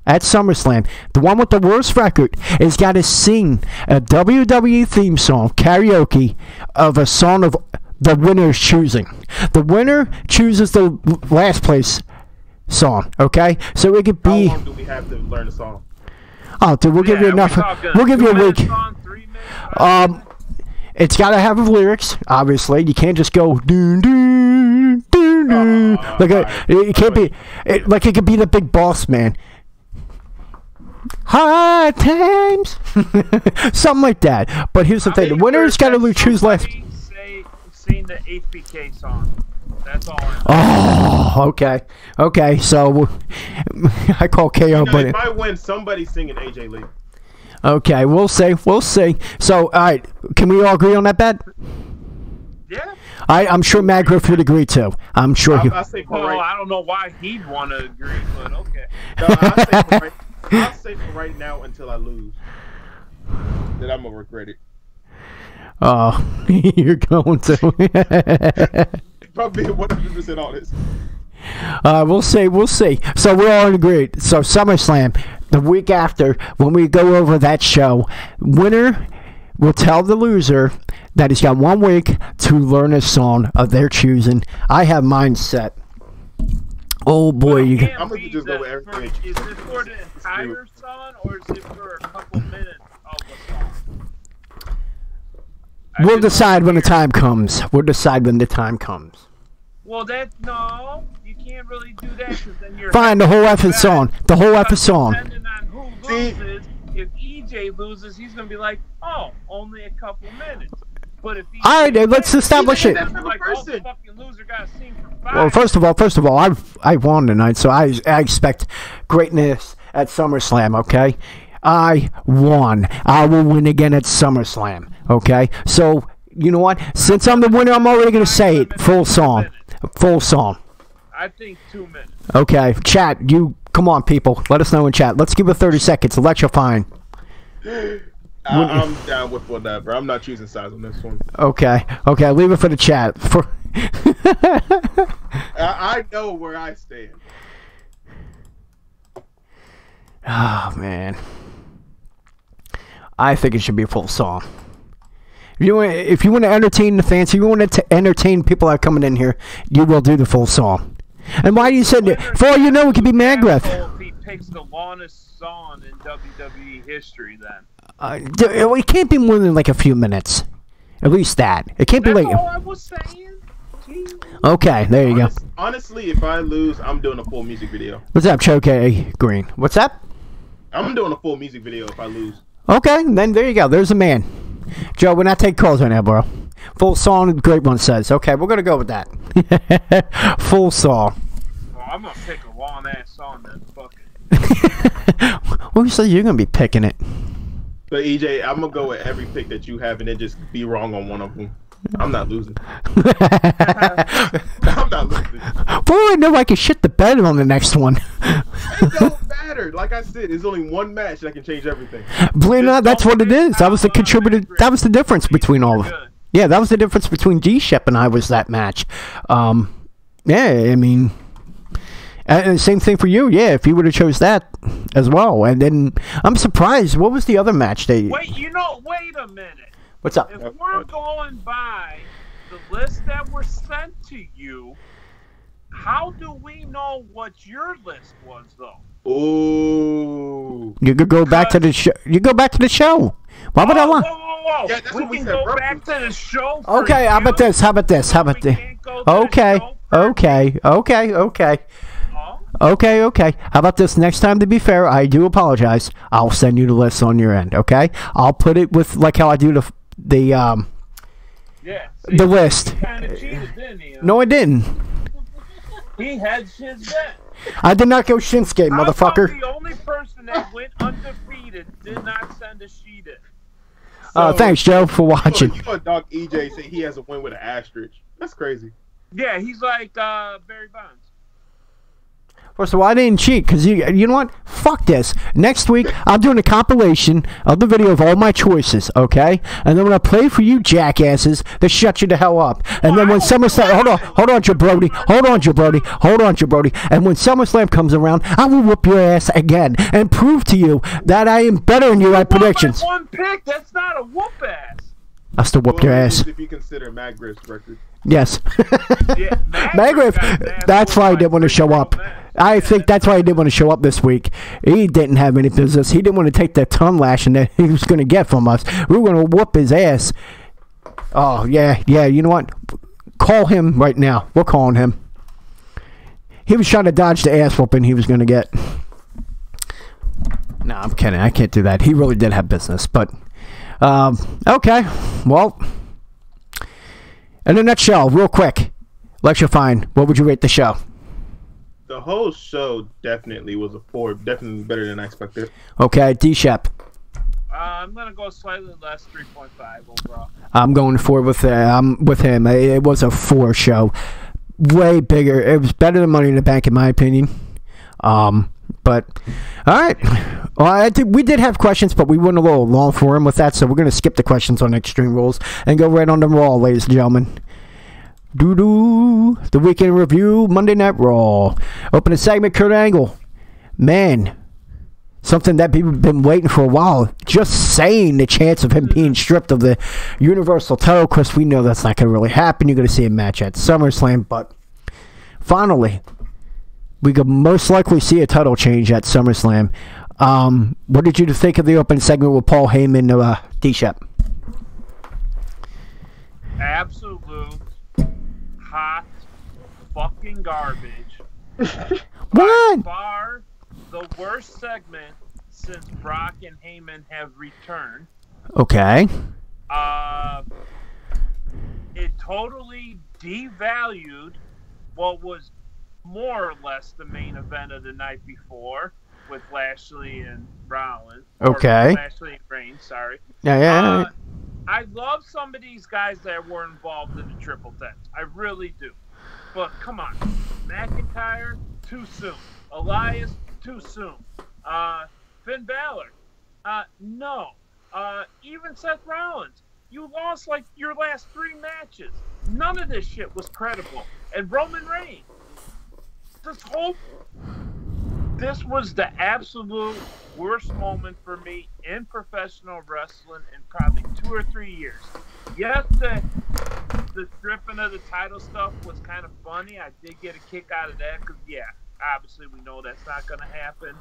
at SummerSlam, the one with the worst record, has got to sing a WWE theme song, karaoke, of a song of the winner's choosing. The winner chooses the last place song, okay? So it could be... How long do we have to learn the song? Oh, dude, we'll give you enough. We'll give you a week. It's got to have lyrics, obviously. You can't just go... Doo, doo, doo, doo. It can't be... Like it could be the Big Boss Man. Hard times, something like that. But here's the thing: the winner's got to choose last. Sing the HBK song. That's all. Oh, okay. So I call KO, but if I win, somebody's singing AJ Lee. Okay, we'll see. So, all right, can we all agree on that bet? Yeah. I'm sure Magriff would agree too. I'm sure he. I don't know why he'd want to agree, but okay. No, I'll say for right now until I lose that I'm gonna regret it. Oh, you're going to. Probably 100% honest. We'll see. So we're all agreed. So SummerSlam, the week after, when we go over that show, winner will tell the loser that he's got 1 week to learn a song of their choosing. I have mine set. Oh boy, I'm gonna just go with everything. Is it for the entire song, or is it for a couple minutes of the song? We'll decide when the time comes. Well, no, you can't really do that because then you're fine. The whole effing song. Depending on who loses, if EJ loses, he's gonna be like, "Oh, only a couple minutes." But if all right, let's establish it. Like, oh, the fucking loser got to sing for 5. Well, first of all, I won tonight, so I expect greatness at SummerSlam. Okay, I won. I will win again at SummerSlam. Okay, so you know what? Since I'm the winner, I'm already gonna say it. Full song. I think 2 minutes. Okay, chat. You come on, people. Let us know in chat. Let's give it 30 seconds. Electrifying. I'm down with whatever. I'm not choosing sides on this one. Okay. Leave it for the chat. I know where I stand. Oh man, I think it should be a full song. If you want to entertain the fans, if you want to entertain people that are coming in here, you will do the full song. And why do you say that? For all you know, it could be Magriff. If he picks the longest song in WWE history, then. It can't be more than like a few minutes. At least that. It can't be like. That's all I was saying. Jeez. Okay, there you go. Honestly, if I lose, I'm doing a full music video. What's up, Choke Green? What's up? I'm doing a full music video if I lose. Okay, then there you go. There's a man. Joe, we're not taking calls right now, bro. Full song, great one says. Okay, we're going to go with that. Full song. Well, I'm going to pick a long-ass song then. Fuck it. Well, you say you're going to be picking it. But EJ, I'm going to go with every pick that you have and then just be wrong on one of them. I'm not losing. I'm not losing. Boy, I know I can shit the bed on the next one. It don't matter. Like I said, there's only one match that can change everything. Believe it or not, that's what it is. That was the contributor. That was the difference between all of them. Yeah, that was the difference between D-Shep and I was that match. Yeah, I mean, and same thing for you. Yeah, if you would have chose that as well. And then I'm surprised. What was the other match? Wait a minute. What's up? If we're going by the list that were sent to you, how do we know what your list was, though? Ooh. You could go back to the show. You go back to the show. Why would I lie? Whoa. Yeah, that's we what we can said, go bro. back to the show. For Okay, how about this? How about this? How about We this? can't go to Okay, the show for okay. Oh? Okay. How about this? Next time, to be fair, I do apologize. I'll send you the list on your end, okay? I'll put it with, like how I do the Yeah. See, the list. He kind of cheated, didn't he? No, I didn't. He hedged his bet. I did not go Shinsuke, motherfucker. The only person that went undefeated did not send a sheet in. Thanks, Joe, for watching. You know, Doc EJ say he has a win with an asterisk. That's crazy. Yeah, he's like Barry Bonds. First of all, I didn't cheat because you know what? Fuck this. Next week, I'm doing a compilation of the video of all my choices, okay? And then when I play for you jackasses, they shut you the hell up. And then when SummerSlam, hold on, Jabroni. And when SummerSlam comes around, I will whoop your ass again and prove to you that I am better than you at predictions. One pick, that's not a whoop ass. I still whoop your ass. If you consider Magriff's record. Yes. Yeah, Magriff, that's why he didn't want to show up. I think that's why he didn't want to show up this week. He didn't have any business. He didn't want to take that tongue lashing that he was going to get from us. We were going to whoop his ass. Oh, yeah, you know what? Call him right now. We're calling him. He was trying to dodge the ass whooping he was going to get. No, I'm kidding. I can't do that. He really did have business. But, okay. Well, in a nutshell, real quick, Lecture Fine, what would you rate the show? The whole show definitely was a 4. Definitely better than I expected. Okay, D-Shep. I'm going to go slightly less, 3.5 overall. I'm going 4 with him. It was a 4 show. Way bigger. It was better than Money in the Bank, in my opinion. But, all right. Well, we did have questions, but we went a little long for him with that, so we're going to skip the questions on Extreme Rules and go right on to Raw, ladies and gentlemen. The Weekend Review, Monday Night Raw. Opening segment, Kurt Angle. Man, something that people have been waiting for a while. Just saying the chance of him being stripped of the Universal title. Of course, we know that's not going to really happen. You're going to see a match at SummerSlam, but finally, we could most likely see a title change at SummerSlam. What did you think of the opening segment with Paul Heyman and D-Shep? Absolute hot fucking garbage. What? By far the worst segment since Brock and Heyman have returned. Okay. It totally devalued what was more or less the main event of the night before with Lashley and Rollins. Okay. Lashley and Reigns, sorry. Yeah. I love some of these guys that were involved in the triple threat. I really do. But come on. McIntyre, too soon. Elias, too soon. Finn Balor, no. Even Seth Rollins, you lost like your last 3 matches. None of this shit was credible. And Roman Reigns, this was the absolute worst moment for me in professional wrestling in probably 2 or 3 years. Yes, the stripping of the title stuff was kind of funny. I did get a kick out of that because, yeah, obviously we know that's not going to happen.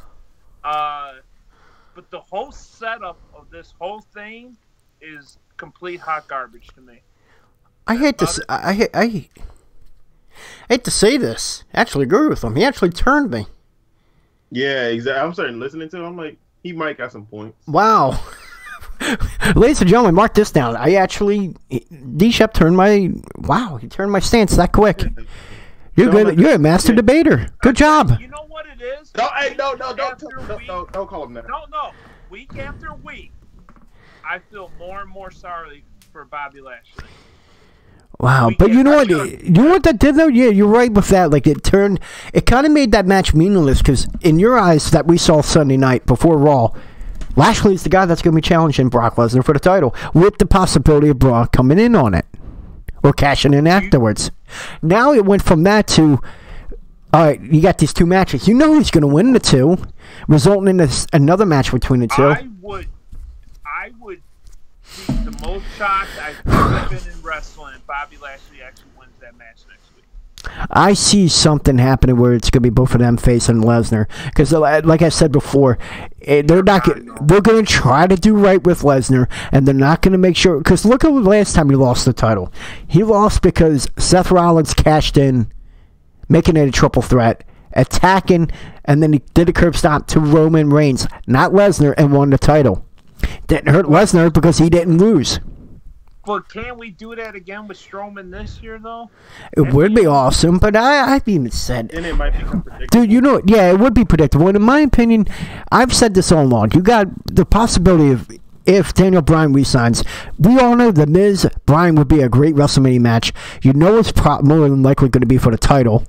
But the whole setup of this whole thing is complete hot garbage to me. I hate to say this. I actually agree with him. He actually turned me. Yeah, exactly. I'm starting listening to him. I'm like, He might got some points. Wow. Ladies and gentlemen, mark this down. D-Shep turned my stance that quick. You're good. You're a master debater. Good job. You know what it is? No, hey, don't call him that. No. Week after week, I feel more and more sorry for Bobby Lashley. Wow, but you know what? You know what that did though? Yeah, you're right with that. Like it kind of made that match meaningless because in your eyes that we saw Sunday night before Raw, Lashley's the guy that's going to be challenging Brock Lesnar for the title with the possibility of Brock coming in on it or cashing in afterwards. Now it went from that to, all right, you got these two matches. You know who's going to win the two, resulting in another match between the two. I would be the most shocked I've ever been in wrestling if Bobby Lashley actually wins that match next week. I see something happening where it's going to be both of them facing Lesnar because, like I said before, they're going to try to do right with Lesnar, and they're not going to make sure. Because look at the last time he lost the title. He lost because Seth Rollins cashed in, making it a triple threat, attacking, and then he did a curb stop to Roman Reigns, not Lesnar, and won the title. Didn't hurt Lesnar because he didn't lose. But can we do that again with Strowman this year, though? It would be awesome, but I've even said... And it might become predictable. Dude, you know, yeah, it would be predictable. And in my opinion, I've said this all along. You got the possibility of, if Daniel Bryan resigns, we all know the Miz-Bryan would be a great WrestleMania match. You know it's more than likely going to be for the title.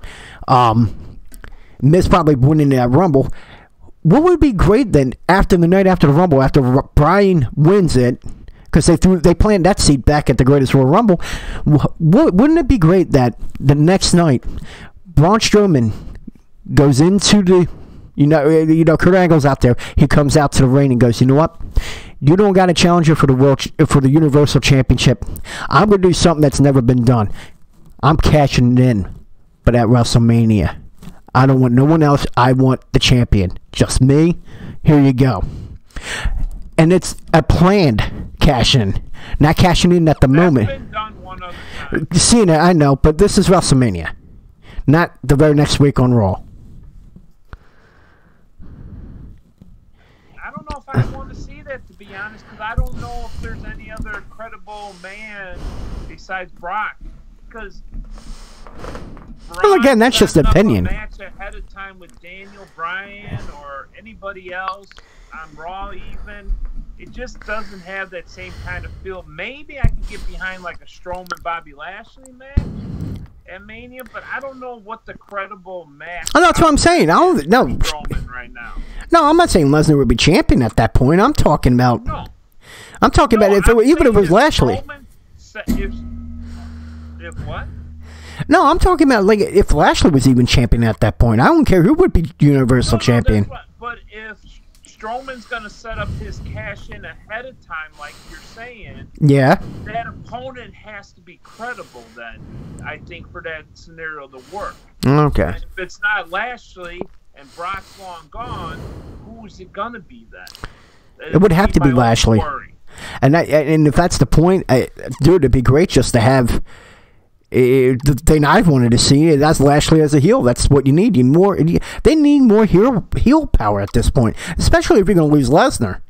Miz probably winning that Rumble. What would be great then, after the night after the Rumble, after Bryan wins it, because they planned that seat back at the Greatest Royal Rumble, wouldn't it be great that the next night, Braun Strowman goes into the, you know, Kurt Angle's out there, he comes out to the ring and goes, you know what, you don't got a challenger for the Universal Championship. I'm going to do something that's never been done. I'm cashing it in, but at WrestleMania. I don't want no one else. I want the champion. Just me. Here you go. And it's a planned cash-in. Not cashing in at the moment. That's been done one other time. Cena, I know, but this is WrestleMania. Not the very next week on Raw. I don't know if I want to see that, to be honest, because I don't know if there's any other credible man besides Brock. Because... Well, again, that's just an opinion. A match ahead of time with Daniel Bryan or anybody else on Raw, even it just doesn't have that same kind of feel. Maybe I can get behind like a Strowman Bobby Lashley match at Mania, but I don't know what the credible match. Oh, that's what I'm saying. Strowman right now. No, I'm not saying Lesnar would be champion at that point. I'm talking about. No. I'm talking about even if it was Lashley. If what? No, I'm talking about like if Lashley was even champion at that point. I don't care who would be Universal Champion. But if Strowman's going to set up his cash in ahead of time, like you're saying, yeah, that opponent has to be credible. Then I think for that scenario to work. Okay. And if it's not Lashley and Brock's long gone, who's it going to be then? It would have to be Lashley. And if that's the point, dude, it'd be great just to have. The thing I've wanted to see, that's Lashley as a heel. That's what you need. They need more heel power at this point, especially if you're going to lose Lesnar.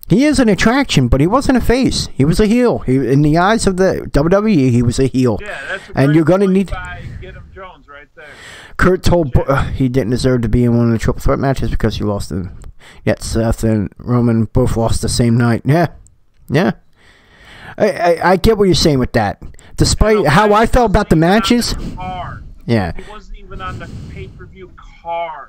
He is an attraction, but he wasn't a face. He was a heel. In the eyes of the WWE, he was a heel. Yeah, that's a and you're going to need. Get him Jones right there. Kurt told he didn't deserve to be in one of the triple threat matches because he lost to. Yet Seth and Roman both lost the same night. Yeah. I get what you're saying with that. Despite how I felt about the matches. Yeah. He wasn't even on the pay-per-view card.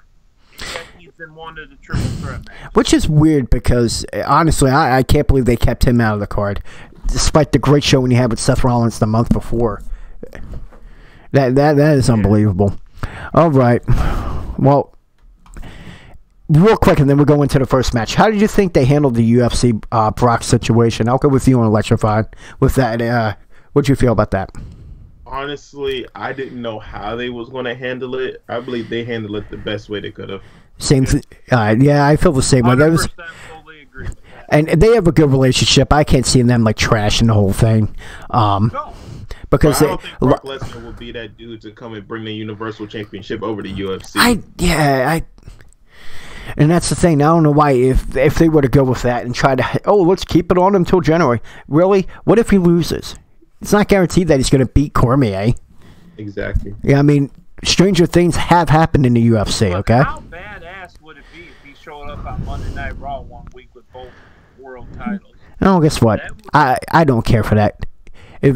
Yet he's in one of the triple threat matches. Which is weird because, honestly, I can't believe they kept him out of the card. Despite the great show when you had with Seth Rollins the month before. That is unbelievable. All right. Well, real quick, and then we'll go into the first match. How did you think they handled the UFC Brock situation? I'll go with you on Electrified. With that, what'd you feel about that? Honestly, I didn't know how they was going to handle it. I believe they handled it the best way they could have. Same thing. Yeah, I feel the same way. 100% totally agree with that. And they have a good relationship. I can't see them like trashing the whole thing. No. Because I don't think Brock Lesnar will be that dude to come and bring the Universal Championship over to UFC. And that's the thing. I don't know why if they were to go with that and try to, let's keep it on until January. Really? What if he loses? It's not guaranteed that he's going to beat Cormier. Exactly. Yeah, I mean, stranger things have happened in the UFC, But okay? how badass would it be if he showed up on Monday Night Raw one week with both world titles? Oh, guess what? I don't care for that. I'm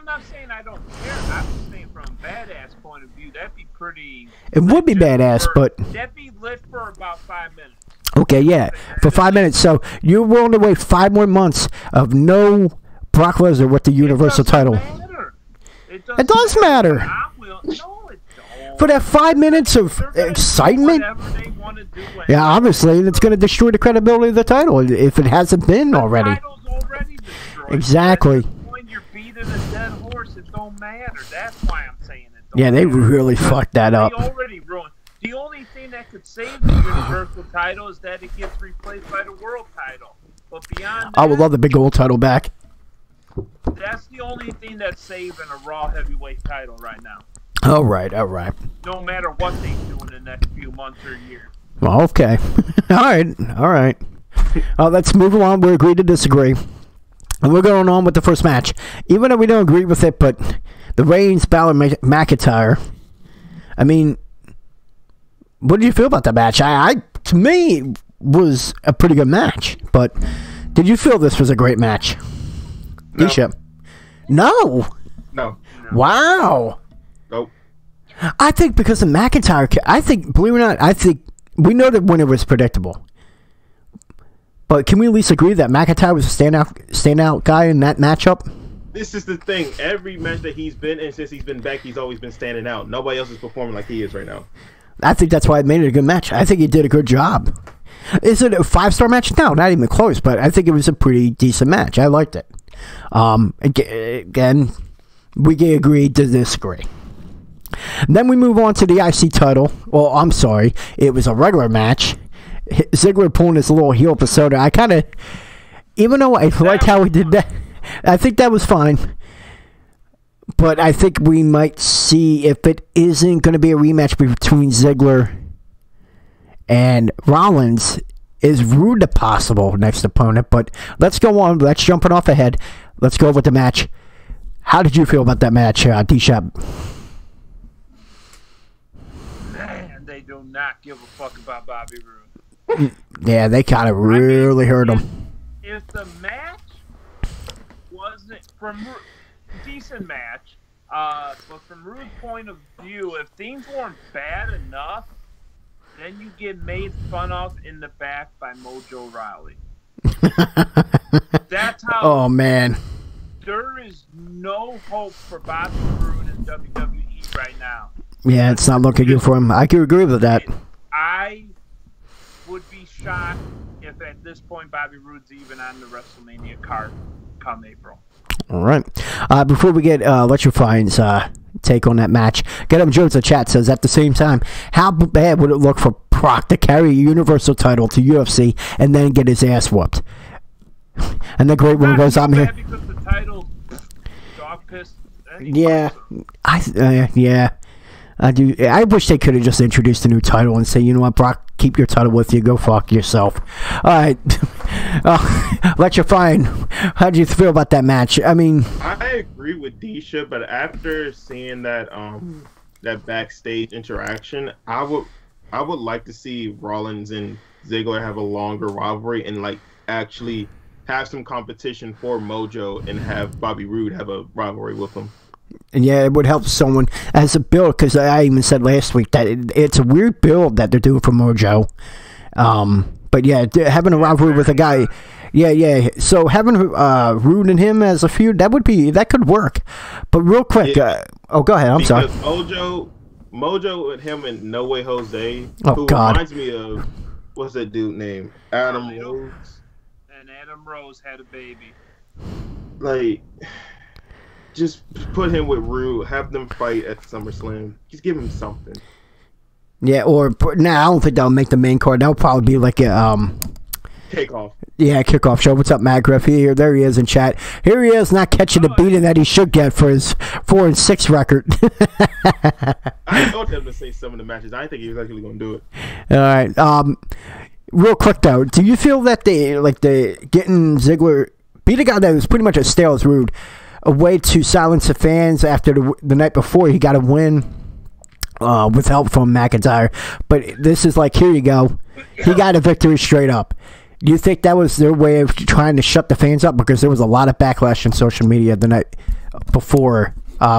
not saying I don't care. I'm just saying from a badass point of view, that'd be pretty... It would be badass, but... That'd be lit for about 5 minutes. Okay, yeah, for 5 minutes. So you're willing to wait 5 more months of no Brock Lesnar with the Universal title? It does matter. No, it don't. For that 5 minutes of excitement? Yeah, obviously, it's going to destroy the credibility of the title if it hasn't been already. The title's already destroyed. Exactly. When you're beating a dead horse, it don't matter. That's why I'm saying it don't Yeah, they matter. really fucked that up. They already ruined. The only thing that could save the Universal title is that it gets replaced by the World title. But beyond that, I would love the big gold title back. that's the only thing that's saving a Raw heavyweight title right now. All right. No matter what they do in the next few months or years. Well, okay. All right. Let's move along. We agree to disagree. And we're going on with the first match. Even though we don't agree with it, but the Reigns Balor McIntyre. I mean, what did you feel about that match? To me, was a pretty good match. But did you feel this was a great match? No. Bishop? No. Wow. Nope. I think because of McIntyre, believe it or not, I think we know the winner was predictable. But can we at least agree that McIntyre was a standout guy in that matchup? This is the thing. Every match that he's been in since he's been back, he's always been standing out. Nobody else is performing like he is right now. I think that's why it made it a good match. I think he did a good job. Is it a 5-star match? No, not even close, but I think it was a pretty decent match. I liked it. Again, we can agree to disagree. Then we move on to the IC title. Well, I'm sorry. It was a regular match. Ziggler pulling his little heel persona. I kind of, even though I liked how he did that, I think that was fine. But I think we might see, if it isn't going to be a rematch between Ziggler and Rollins, is Rude the possible next opponent. But let's go on. Let's jump it off ahead. Let's go with the match. How did you feel about that match, D-Shop? Man, they do not give a fuck about Bobby Roode. Yeah, they kind of really hurt him. If the match wasn't decent match, but from Rude's point of view, if things weren't bad enough, then you get made fun of in the back by Mojo Rawley. That's how. Oh man, there is no hope for Bobby Roode in WWE right now. Yeah, it's not looking good for him. I can agree with that. I would be shocked if at this point Bobby Roode's even on the WrestleMania card come April. All right. Before we get Electrifying's take on that match, Get Him Jones in the chat says, at the same time, how bad would it look for Brock to carry a Universal title to UFC and then get his ass whooped? And the great one goes, I'm here. Because the title, dog piss. Yeah. Yeah. I do. I wish they could have just introduced a new title and say, you know what, Brock, keep your title with you. Go fuck yourself. All right. Electrifying. How did you feel about that match? I mean, I agree with Disha, but after seeing that that backstage interaction, I would like to see Rollins and Ziggler have a longer rivalry and like actually have some competition for Mojo and have Bobby Roode have a rivalry with him. And yeah, it would help someone as a build, because I even said last week that it's a weird build that they're doing for Mojo. But yeah, having a rivalry with a guy, yeah. So having Rude and him as a feud, that could work. But real quick, go ahead. I'm sorry. Mojo and him and No Way Jose, who reminds me of what's that dude named Adam Rose. And Adam Rose had a baby. Like, just put him with Rude, have them fight at SummerSlam. Just give him something. Yeah, or I don't think that'll make the main card. That'll probably be like a kickoff. Yeah, kickoff show. What's up, Matt Griff? There he is in chat. Here he is, not catching the beating that he should get for his 4-6 record. I told him to say some of the matches. I didn't think he was actually going to do it. All right. Real quick though, do you feel that they getting Ziggler beat a guy that was pretty much as stale as Rude, a way to silence the fans after the night before he got a win with help from McIntyre? But this is like, here you go, he got a victory straight up. Do you think that was their way of trying to shut the fans up? Because there was a lot of backlash on social media the night before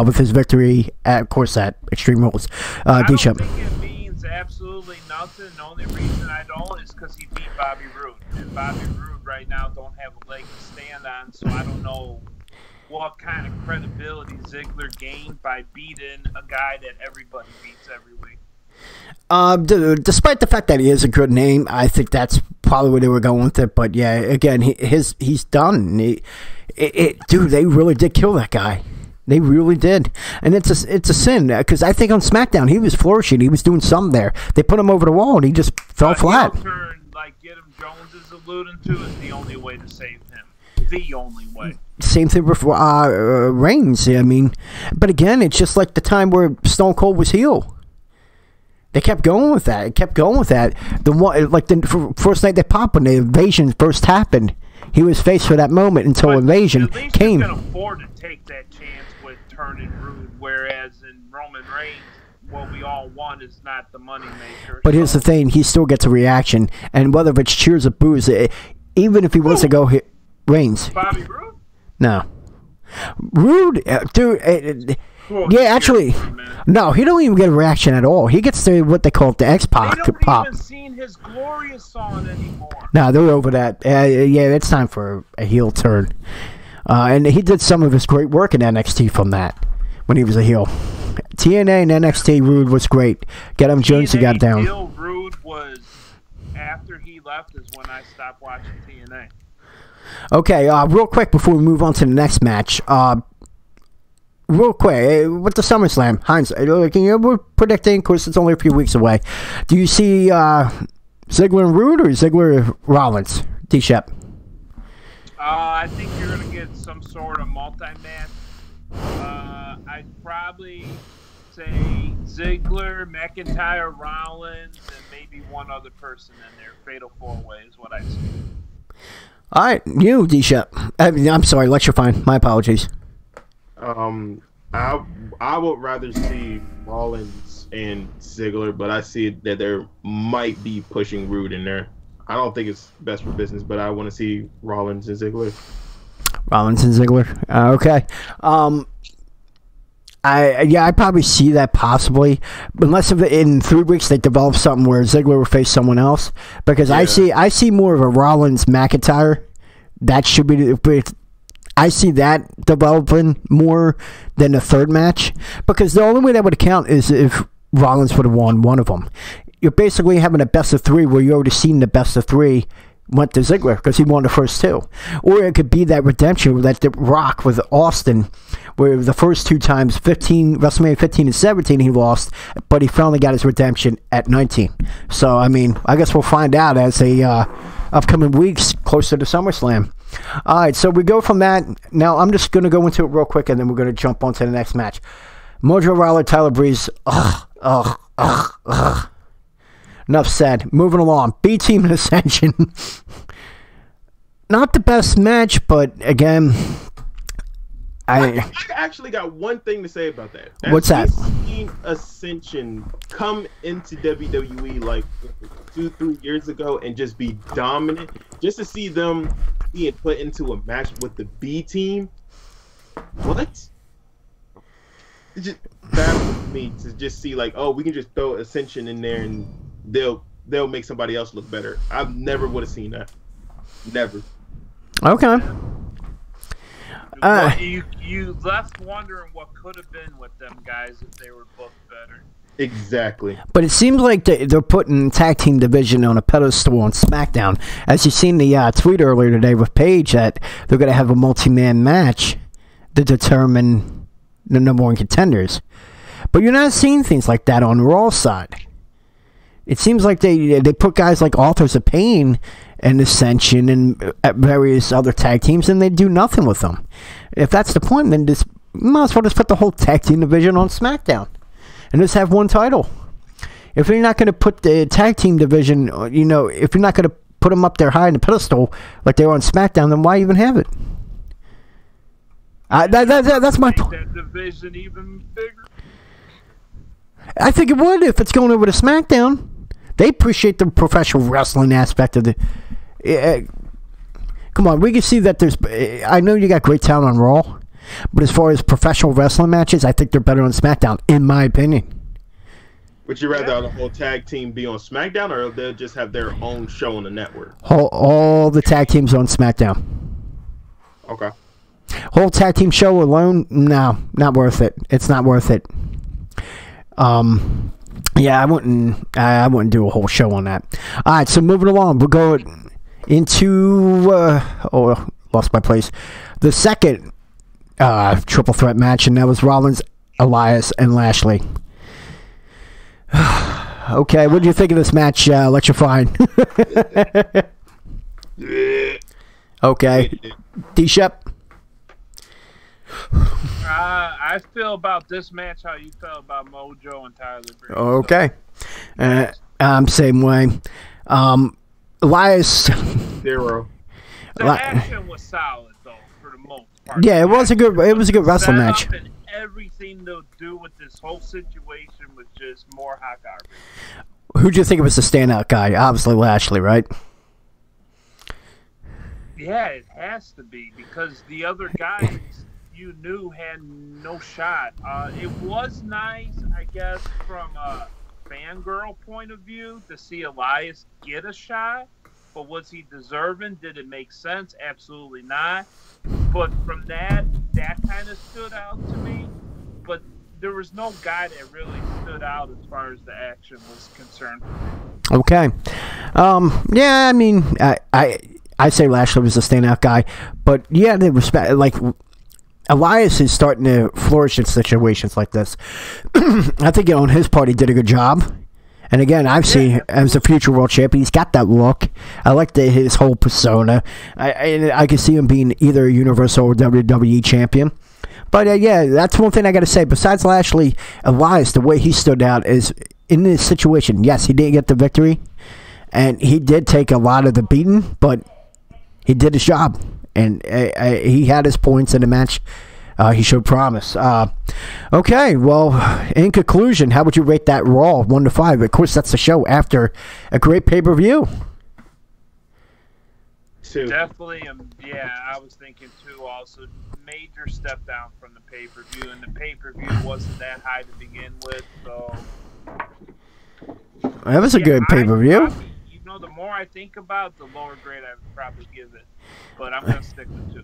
with his victory, of course, at Extreme Rules. I don't think it means absolutely nothing. The only reason I don't is because he beat Bobby Roode. And Bobby Roode right now don't have a leg to stand on, so I don't know what kind of credibility Ziggler gained by beating a guy that everybody beats every week. Despite the fact that he is a good name, I think that's probably where they were going with it. But yeah, again, he's done. Dude, they really did kill that guy. They really did, and it's a sin because I think on SmackDown he was flourishing. He was doing something there. They put him over the wall, and he just fell flat. Turn, like Get Him Jones is alluding to, is the only way to save him. The only way. Same thing with Reigns. I mean, but again, it's just like the time where Stone Cold was heel. They kept going with that. The one, like the first night they popped when the invasion first happened, he was faced with that moment until invasion at least came. You can afford to take that chance with turning Rude, whereas in Roman Reigns, what we all want is not the money maker. But here's the thing: he still gets a reaction, and whether it's cheers or boos, even if he wants to go hit Reigns. Bobby Roode? No, Rude, dude. Yeah, actually, no, he don't even get a reaction at all. He gets to what they call the X-Pac pop. They pop. don't even seen his glorious song anymore. No, they're over that. Yeah, it's time for a heel turn. And he did some of his great work in NXT from that when he was a heel. TNA and NXT, Rude was great. Get him Jones, he got down. Heel Rude was after he left is when I stopped watching TNA. Okay, real quick before we move on to the next match. Real quick, with the SummerSlam, Heinz, we're predicting, of course, it's only a few weeks away. Do you see Ziggler and Rude or Ziggler Rollins? D-Shep. I think you're going to get some sort of multi-match. I'd probably say Ziggler, McIntyre, Rollins, and maybe one other person in there. Fatal 4-way is what I see. All right, you, D-Shep. I'm sorry, Lecture Fine. My apologies. I would rather see Rollins and Ziggler, but I see that there might be pushing Rude in there. I don't think it's best for business, but I want to see Rollins and Ziggler. Okay. I probably see that possibly, unless in 3 weeks they develop something where Ziggler will face someone else. Because yeah. I see more of a Rollins McIntyre. That should be. I see that developing more than the third match, because the only way that would count is if Rollins would have won one of them. You're basically having a best of 3 where you already seen the best of 3 went to Ziggler because he won the first 2. Or it could be that redemption that the Rock with Austin, where the first 2 times, WrestleMania 15 and 17, he lost, but he finally got his redemption at 19. So, I mean, I guess we'll find out as upcoming weeks closer to SummerSlam. All right, so we go from that. Now, I'm just going to go into it real quick, and then we're going to jump on to the next match. Mojo Rawley, Tyler Breeze. Enough said. Moving along. B-Team and Ascension. Not the best match, but again, I actually got one thing to say about that. What's that? Seen Ascension come into WWE like 2-3 years ago and just be dominant. Just to see them being put into a match with the B team. What? It just baffles me to just see like, oh, we can just throw Ascension in there and they'll make somebody else look better. I never would have seen that. Never. Okay. You left wondering what could have been with them guys if they were booked better. Exactly. But it seems like they're putting tag team division on a pedestal on SmackDown. As you've seen the tweet earlier today with Paige that they're going to have a multi-man match to determine the number 1 contenders. But you're not seeing things like that on the Raw side. It seems like they put guys like Authors of Pain and Ascension and various other tag teams, and they do nothing with them. If that's the point, then you might as well just put the whole tag team division on SmackDown and just have one title. If you're not going to put the tag team division, you know, if you're not going to put them up there high in the pedestal like they were on SmackDown, then why even have it? That's my point. That division even bigger. I think it would if it's going over to SmackDown. They appreciate the professional wrestling aspect of the. Come on, we can see that there's. I know you got great talent on Raw, but as far as professional wrestling matches, I think they're better on SmackDown, in my opinion. Would you rather the whole tag team be on SmackDown, or they'll just have their own show on the network? All the tag teams on SmackDown. Okay. Whole tag team show alone, no, not worth it. It's not worth it. Yeah, I wouldn't do a whole show on that. All right, so moving along, we'll go into lost my place. The second triple threat match, and that was Rollins, Elias, and Lashley. Okay, what do you think of this match, Electrifying? Okay, D-Shep. I feel about this match how you felt about Mojo and Tyler Breeze. Okay. Same way. Elias. 0. The action was solid though, for the most part. Yeah, it was a good wrestling match. And everything to do with this whole situation was just more hot garbage. Who do you think was the standout guy? Obviously Lashley, right? Yeah, it has to be because the other guys you knew had no shot. It was nice, I guess, from a fangirl point of view to see Elias get a shot, but was he deserving? Did it make sense? Absolutely not. But from that kind of stood out to me. But there was no guy that really stood out as far as the action was concerned. Okay. Yeah, I mean, I say Lashley was the standout guy, but yeah, the respect, like, Elias is starting to flourish in situations like this. I think on his part he did a good job. And again, I've seen as a future world champion, he's got that look. I like his whole persona. I can see him being either a Universal or WWE champion. But yeah, that's one thing I got to say. Besides Lashley, Elias, the way he stood out is in this situation. Yes, he didn't get the victory, and he did take a lot of the beating, but he did his job. And he had his points in the match. He showed promise. Okay, well, in conclusion, how would you rate that Raw 1 to 5? Of course, that's the show after a great pay-per-view. 2. Definitely, yeah, I was thinking 2 also. Major step down from the pay-per-view, and the pay-per-view wasn't that high to begin with, so... That was a good pay-per-view. You know, the more I think about it, the lower grade I would probably give it. But I'm going to stick with 2.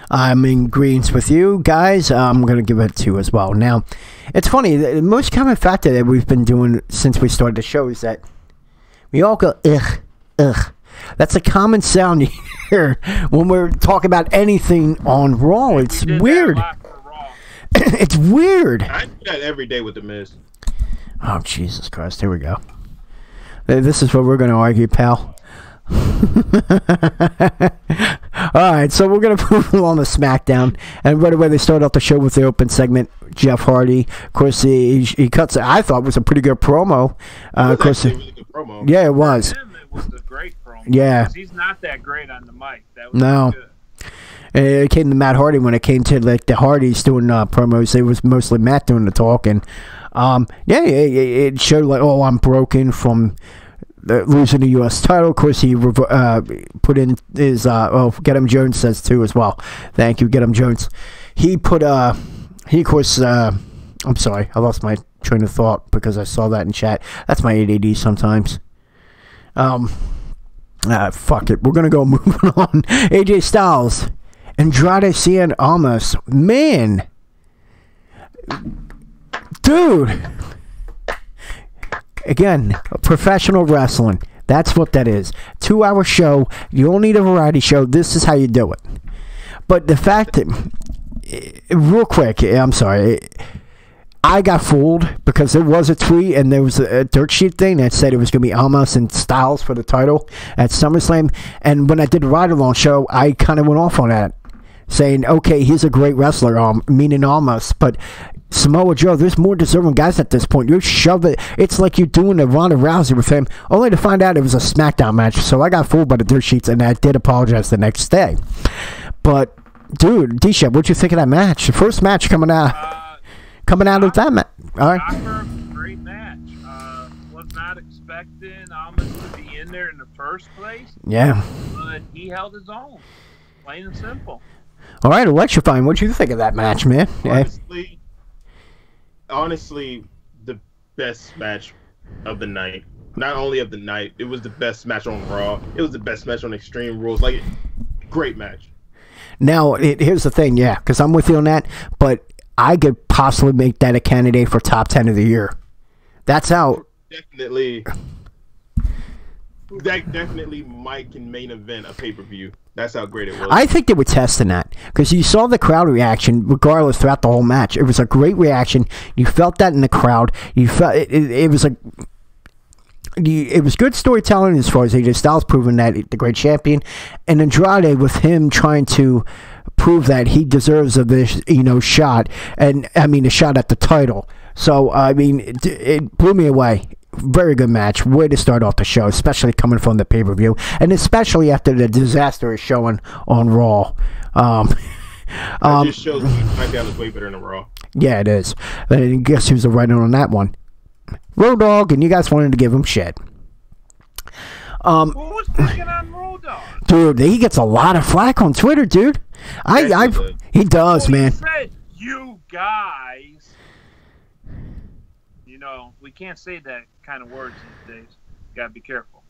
I'm in agreement with you guys. I'm going to give it 2 as well. Now, it's funny. The most common factor that we've been doing since we started the show is that we all go, ugh, ugh. That's a common sound you hear when we're talking about anything on Raw. It's weird. It's weird. I do that every day with The Miz. Oh, Jesus Christ. Here we go. This is what we're going to argue, pal. Alright, so we're going to move along to SmackDown. And right away, they start off the show with the open segment. Jeff Hardy. Of course, he cuts, I thought, was a pretty good promo. Of course, a really good promo. Yeah, it was. For him, it was a great promo. Yeah. He's not that great on the mic. That was good. It came to Matt Hardy when it came to like the Hardys doing promos. It was mostly Matt doing the talking. Yeah, it showed like, oh, I'm broken from losing the U.S. title. Of course, he put in his Get Him Jones says too as well. Thank you, Get Him Jones. He put he of course I'm sorry, I lost my train of thought because I saw that in chat. That's my ADD sometimes. Fuck it. We're gonna go moving on. AJ Styles, Andrade Cien Almas, man, dude. Again, professional wrestling. That's what that is. 2-hour show. You don't need a variety show. This is how you do it. But the fact that, real quick, I'm sorry, I got fooled because there was a tweet and there was a dirt sheet thing that said it was going to be Almas and Styles for the title at SummerSlam. And when I did the ride-along show, I kind of went off on that, saying, okay, he's a great wrestler, meaning Almas, but Samoa Joe, there's more deserving guys at this point. You shove it. It's like you're doing a Ronda Rousey with him, only to find out it was a Smackdown match. So I got fooled by the dirt sheets, and I did apologize the next day. But, dude, D-Shep, what'd you think of that match? The first match coming out of that match. All right. Great match. Was not expecting Almas to be in there in the first place. Yeah. But he held his own. Plain and simple. All right, electrifying. What'd you think of that match, man? Honestly, the best match of the night. Not only of the night, it was the best match on Raw. It was the best match on Extreme Rules. Like, great match. Now, here's the thing, yeah, because I'm with you on that, but I could possibly make that a candidate for top 10 of the year. That's how. Definitely. That definitely might can main event a pay-per-view. That's how great it was. I think they were testing that because you saw the crowd reaction regardless throughout the whole match. It was a great reaction. You felt that in the crowd. You felt it was like it was good storytelling as far as AJ Styles proving that the great champion, and Andrade with him trying to prove that he deserves of this shot, and I mean a shot at the title. So I mean it blew me away. Very good match. Way to start off the show, especially coming from the pay-per-view, and especially after the disastrous showing on Raw. It just shows SmackDown is way better than Raw. Yeah, it is. And guess who's the writer on that one? Road Dogg, and you guys wanted to give him shit. Who was picking on Road Dogg? Dude, he gets a lot of flack on Twitter, dude. He does, man. He said, "You guys." We can't say that kind of words these days. Gotta be careful.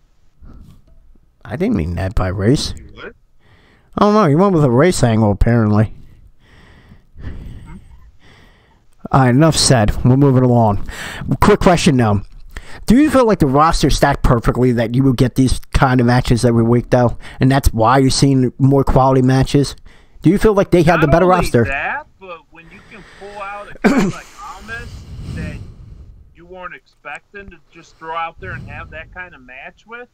I didn't mean that by race. What? I don't know. You went with a race angle, apparently. All right, enough said. We're moving along. Quick question now. Do you feel like the roster stacked perfectly that you would get these kind of matches every week, though? And that's why you're seeing more quality matches? Do you feel like they had the better roster? Not only that, but when you can pull out a guy like Almas that weren't expecting to just throw out there and have that kind of match with,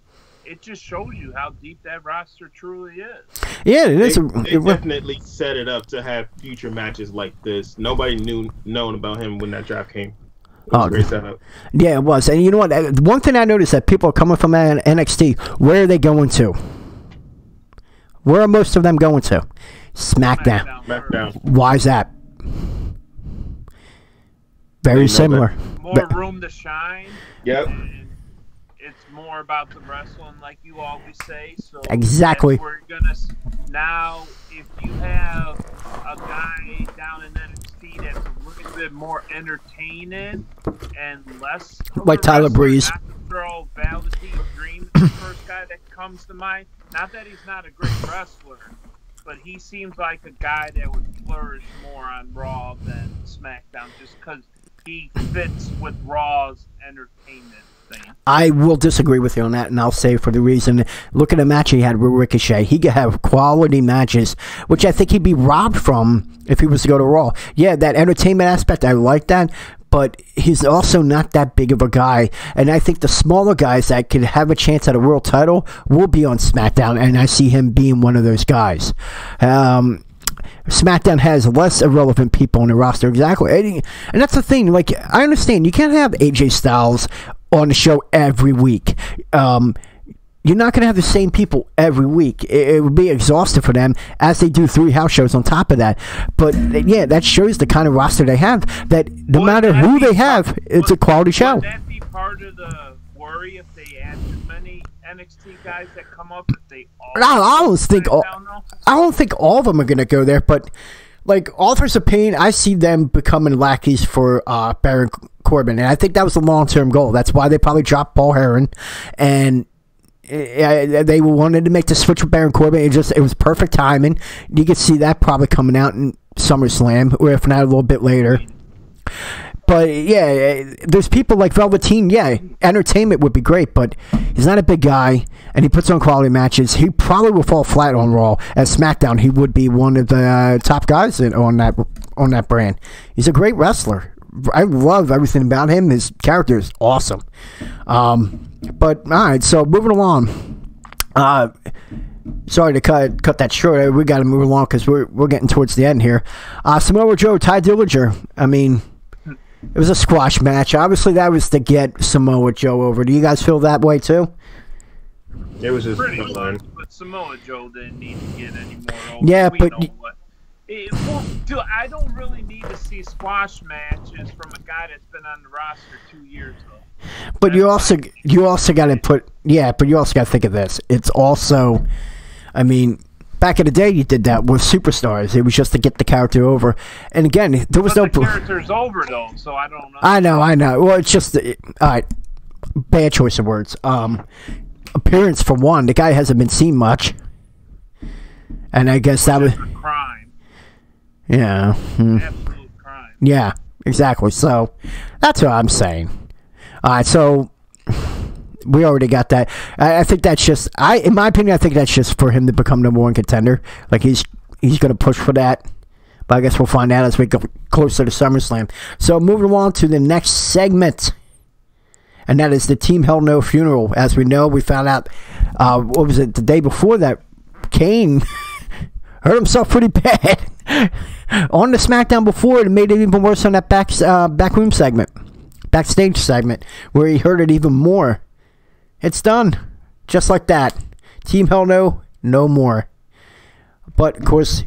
it just shows you how deep that roster truly is. Yeah, it is. They definitely set it up to have future matches like this. Nobody known about him when that draft came. It was a great setup. Yeah, it was. And you know what? One thing I noticed that people are coming from NXT, where are they going to? Where are most of them going to? SmackDown. Why is that? Very similar. More room to shine. Yep. And it's more about the wrestling, like you always say. So exactly. We're gonna now. If you have a guy down in NXT that's a little bit more entertaining and less like Tyler Breeze. Not to throw Velveteen Dream is the first guy that comes to mind. Not that he's not a great wrestler, but he seems like a guy that would flourish more on Raw than SmackDown, just because he fits with Raw's entertainment thing. I will disagree with you on that, and I'll say for the reason, look at the match he had with Ricochet. He could have quality matches, which I think he'd be robbed from if he was to go to Raw. Yeah, that entertainment aspect, I like that, but he's also not that big of a guy, and I think the smaller guys that could have a chance at a world title will be on SmackDown, and I see him being one of those guys. SmackDown has less irrelevant people on the roster, exactly, and that's the thing. Like, I understand you can't have AJ Styles on the show every week. You're not going to have the same people every week. It would be exhausting for them, as they do 3 house shows on top of that. But yeah, that shows the kind of roster they have. That no matter who they have, it's a quality show. Would that be part of the worry if they add too many NXT guys that come up? If they all I don't think all of them are going to go there. But like Authors of Pain, I see them becoming lackeys for Baron Corbin, and I think that was the long-term goal. That's why they probably dropped Paul Heyman, and they wanted to make the switch with Baron Corbin. It was perfect timing. You could see that probably coming out in SummerSlam, or if not a little bit later. But yeah, there's people like Velveteen. Yeah, entertainment would be great, but he's not a big guy, and he puts on quality matches. He probably will fall flat on Raw. At SmackDown, he would be one of the top guys on that brand. He's a great wrestler. I love everything about him. His character is awesome. But all right, so moving along. Sorry to cut that short. We got to move along because we're getting towards the end here. Samoa Joe, Ty Dillinger. I mean, It was a squash match. Obviously, that was to get Samoa Joe over. Do you guys feel that way too? It was just pretty fun. much, but Samoa Joe didn't need to get any more over. Yeah, we but know what. Dude, I don't really need to see squash matches from a guy that's been on the roster 2 years though. But you also got to but you also got to think of this. It's also, I mean, back in the day you did that with superstars. It was just to get the character over. And again, there was but no the character's over though, so I don't know. I know. Well, it's just all right. Bad choice of words. Appearance for one. The guy hasn't been seen much. And I guess that was a crime. Yeah. Absolute crime. Yeah, exactly. So that's what I'm saying. All right, so we already got that. I think that's just, in my opinion, I think that's just for him to become number one contender. Like he's going to push for that. But I guess we'll find out as we go closer to SummerSlam. So moving along to the next segment, and that is the Team Hell No Funeral. As we know, we found out, what was it, the day before that, Kane hurt himself pretty bad on the Smackdown before. It made it even worse on that backstage segment, where he hurt it even more. It's done. Just like that. Team Hell no more. But, of course,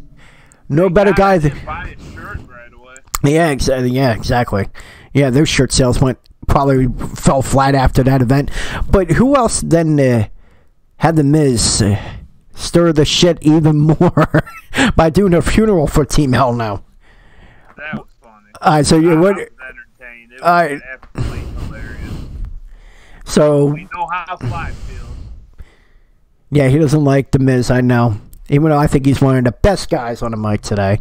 no better guy than... buy his shirt right away. Yeah, exactly. Yeah, their shirt sales probably fell flat after that event. But who else then had The Miz stir the shit even more by doing a funeral for Team Hell No? That was funny. All right, so I what? was entertained. It was absolutely hilarious. So we know how Fly feels. Yeah, he doesn't like The Miz, I know. Even though I think he's one of the best guys on the mic today.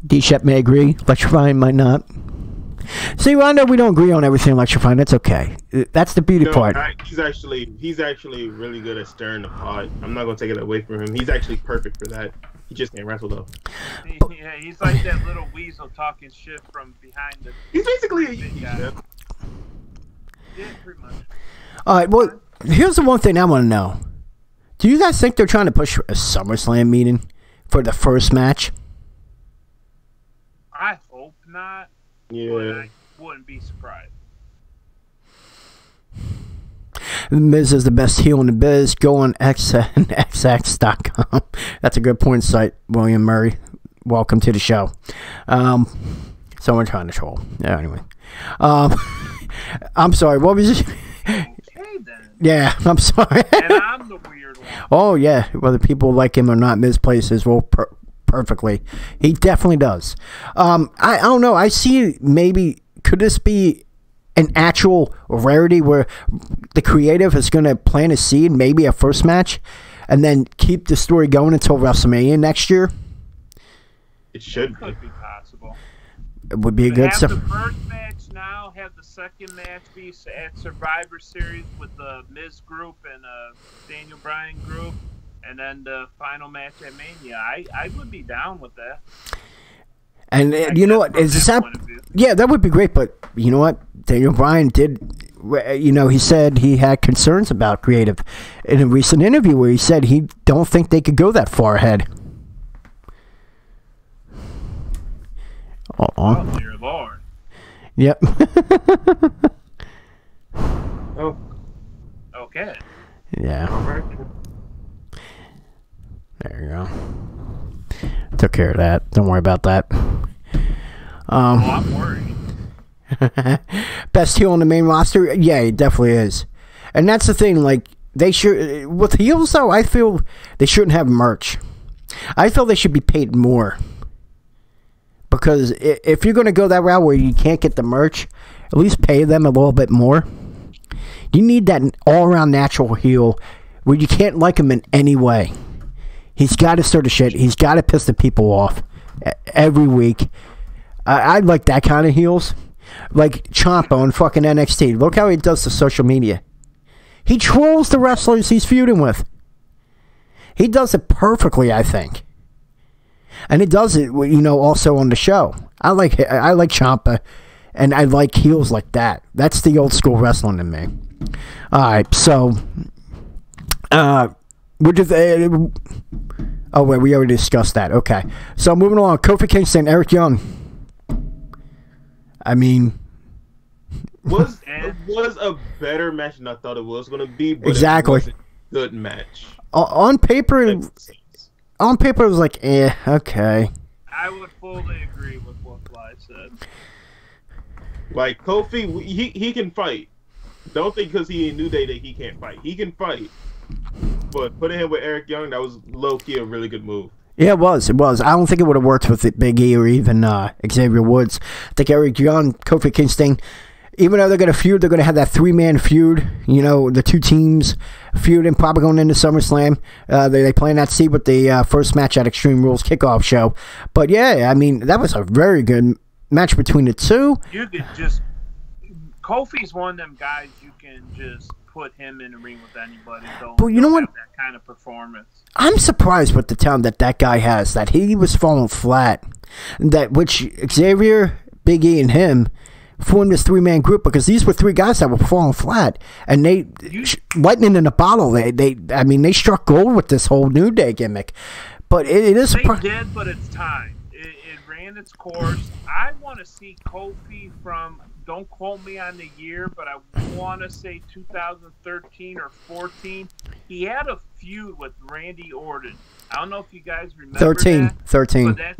D-Shep may agree. Electrifying might not. See, well, I know we don't agree on everything Electrifying. That's okay. That's the beauty part. He's actually really good at stirring the pot. I'm not going to take it away from him. He's actually perfect for that. He just can't wrestle, though. Yeah, he's like that little weasel talking shit from behind the... He's basically a Shep. Yeah, pretty much. All right, well, here's the one thing I want to know. Do you guys think they're trying to push a SummerSlam meeting for the first match? I hope not. Yeah. But I wouldn't be surprised. The Miz is the best heel in the biz. Go on xx.com. That's a good point site, William Murray. Welcome to the show. Someone trying to troll. Yeah, anyway. I'm sorry, what was it? Okay, then. Yeah, I'm sorry. And I'm the weird one. Oh, yeah. Whether people like him or not, Miz plays his role perfectly. He definitely does. I don't know. I see maybe, could this be an actual rarity where the creative is going to plant a seed, maybe a first match, and then keep the story going until WrestleMania next year? It should be. Could be possible. It would be a good have stuff. the first match now, have the second match be at Survivor Series with the Miz group and Daniel Bryan group, and then the final match at Mania. I would be down with that. And you know what? Yeah, that would be great. But you know what? Daniel Bryan did. You know, he said he had concerns about creative in a recent interview where he said he don't think they could go that far ahead. Oh, dear Lord. Yep. Oh. Okay. Yeah. All right. There you go. Took care of that. Don't worry about that. I'm worried. Best heel on the main roster? Yeah, he definitely is. And that's the thing, like, they should, with heels though, I feel they shouldn't have merch. I feel they should be paid more. Because if you're going to go that route where you can't get the merch, at least pay them a little bit more. You need that all-around natural heel where you can't like him in any way. He's got to stir the shit. He's got to piss the people off every week. I like that kind of heels. Like Ciampa on fucking NXT. Look how he does the social media. He trolls the wrestlers he's feuding with. He does it perfectly, I think. And he does it, you know, also on the show. I like Ciampa, and I like heels like that. That's the old school wrestling in me. All right, so we're just. Oh wait, we already discussed that. Okay, so moving along. Kofi Kingston, Eric Young. I mean, was a better match than I thought it was going to be, but exactly. it was a good match. On paper, it was like, okay. I would fully agree with what Fly said. Like Kofi, he can fight. Don't think because he in New Day that he can't fight. He can fight. But putting him with Eric Young, that was low-key a really good move. Yeah, it was. It was. I don't think it would have worked with Big E or even Xavier Woods. I think Eric Young, Kofi Kingston, even though they're going to feud, they're going to have that three-man feud. You know, the two teams feuding, probably going into SummerSlam. They plant that seed with the first match at Extreme Rules kickoff show. But yeah, I mean, that was a very good match between the two. You could just... Kofi's one of them guys you can just put him in the ring with anybody. But you know what? That kind of performance. I'm surprised with the talent that guy has, that he was falling flat. That which Xavier, Big E, and him formed this three-man group because these were three guys that were falling flat. And lightning in a bottle. They struck gold with this whole New Day gimmick. But it is... They did, but it's time. It ran its course. I want to see Kofi from... Don't quote me on the year, but I want to say 2013 or 14. He had a feud with Randy Orton. I don't know if you guys remember 13. But that,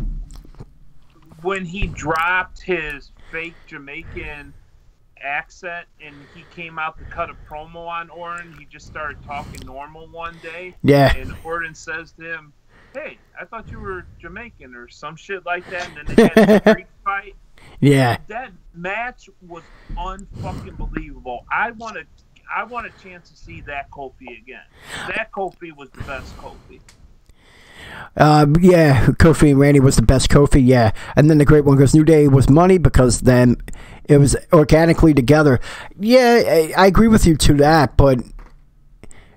when he dropped his fake Jamaican accent and he came out to cut a promo on Orton, he just started talking normal one day. Yeah. And Orton says to him, "Hey, I thought you were Jamaican," or some shit like that. And then they had a street fight. Yeah. That match was unfucking believable. I want a chance to see that Kofi again. That Kofi was the best Kofi. Yeah, Kofi and Randy was the best Kofi, yeah. And then the great one goes, New Day was money because then it was organically together. Yeah, I agree with you to that, but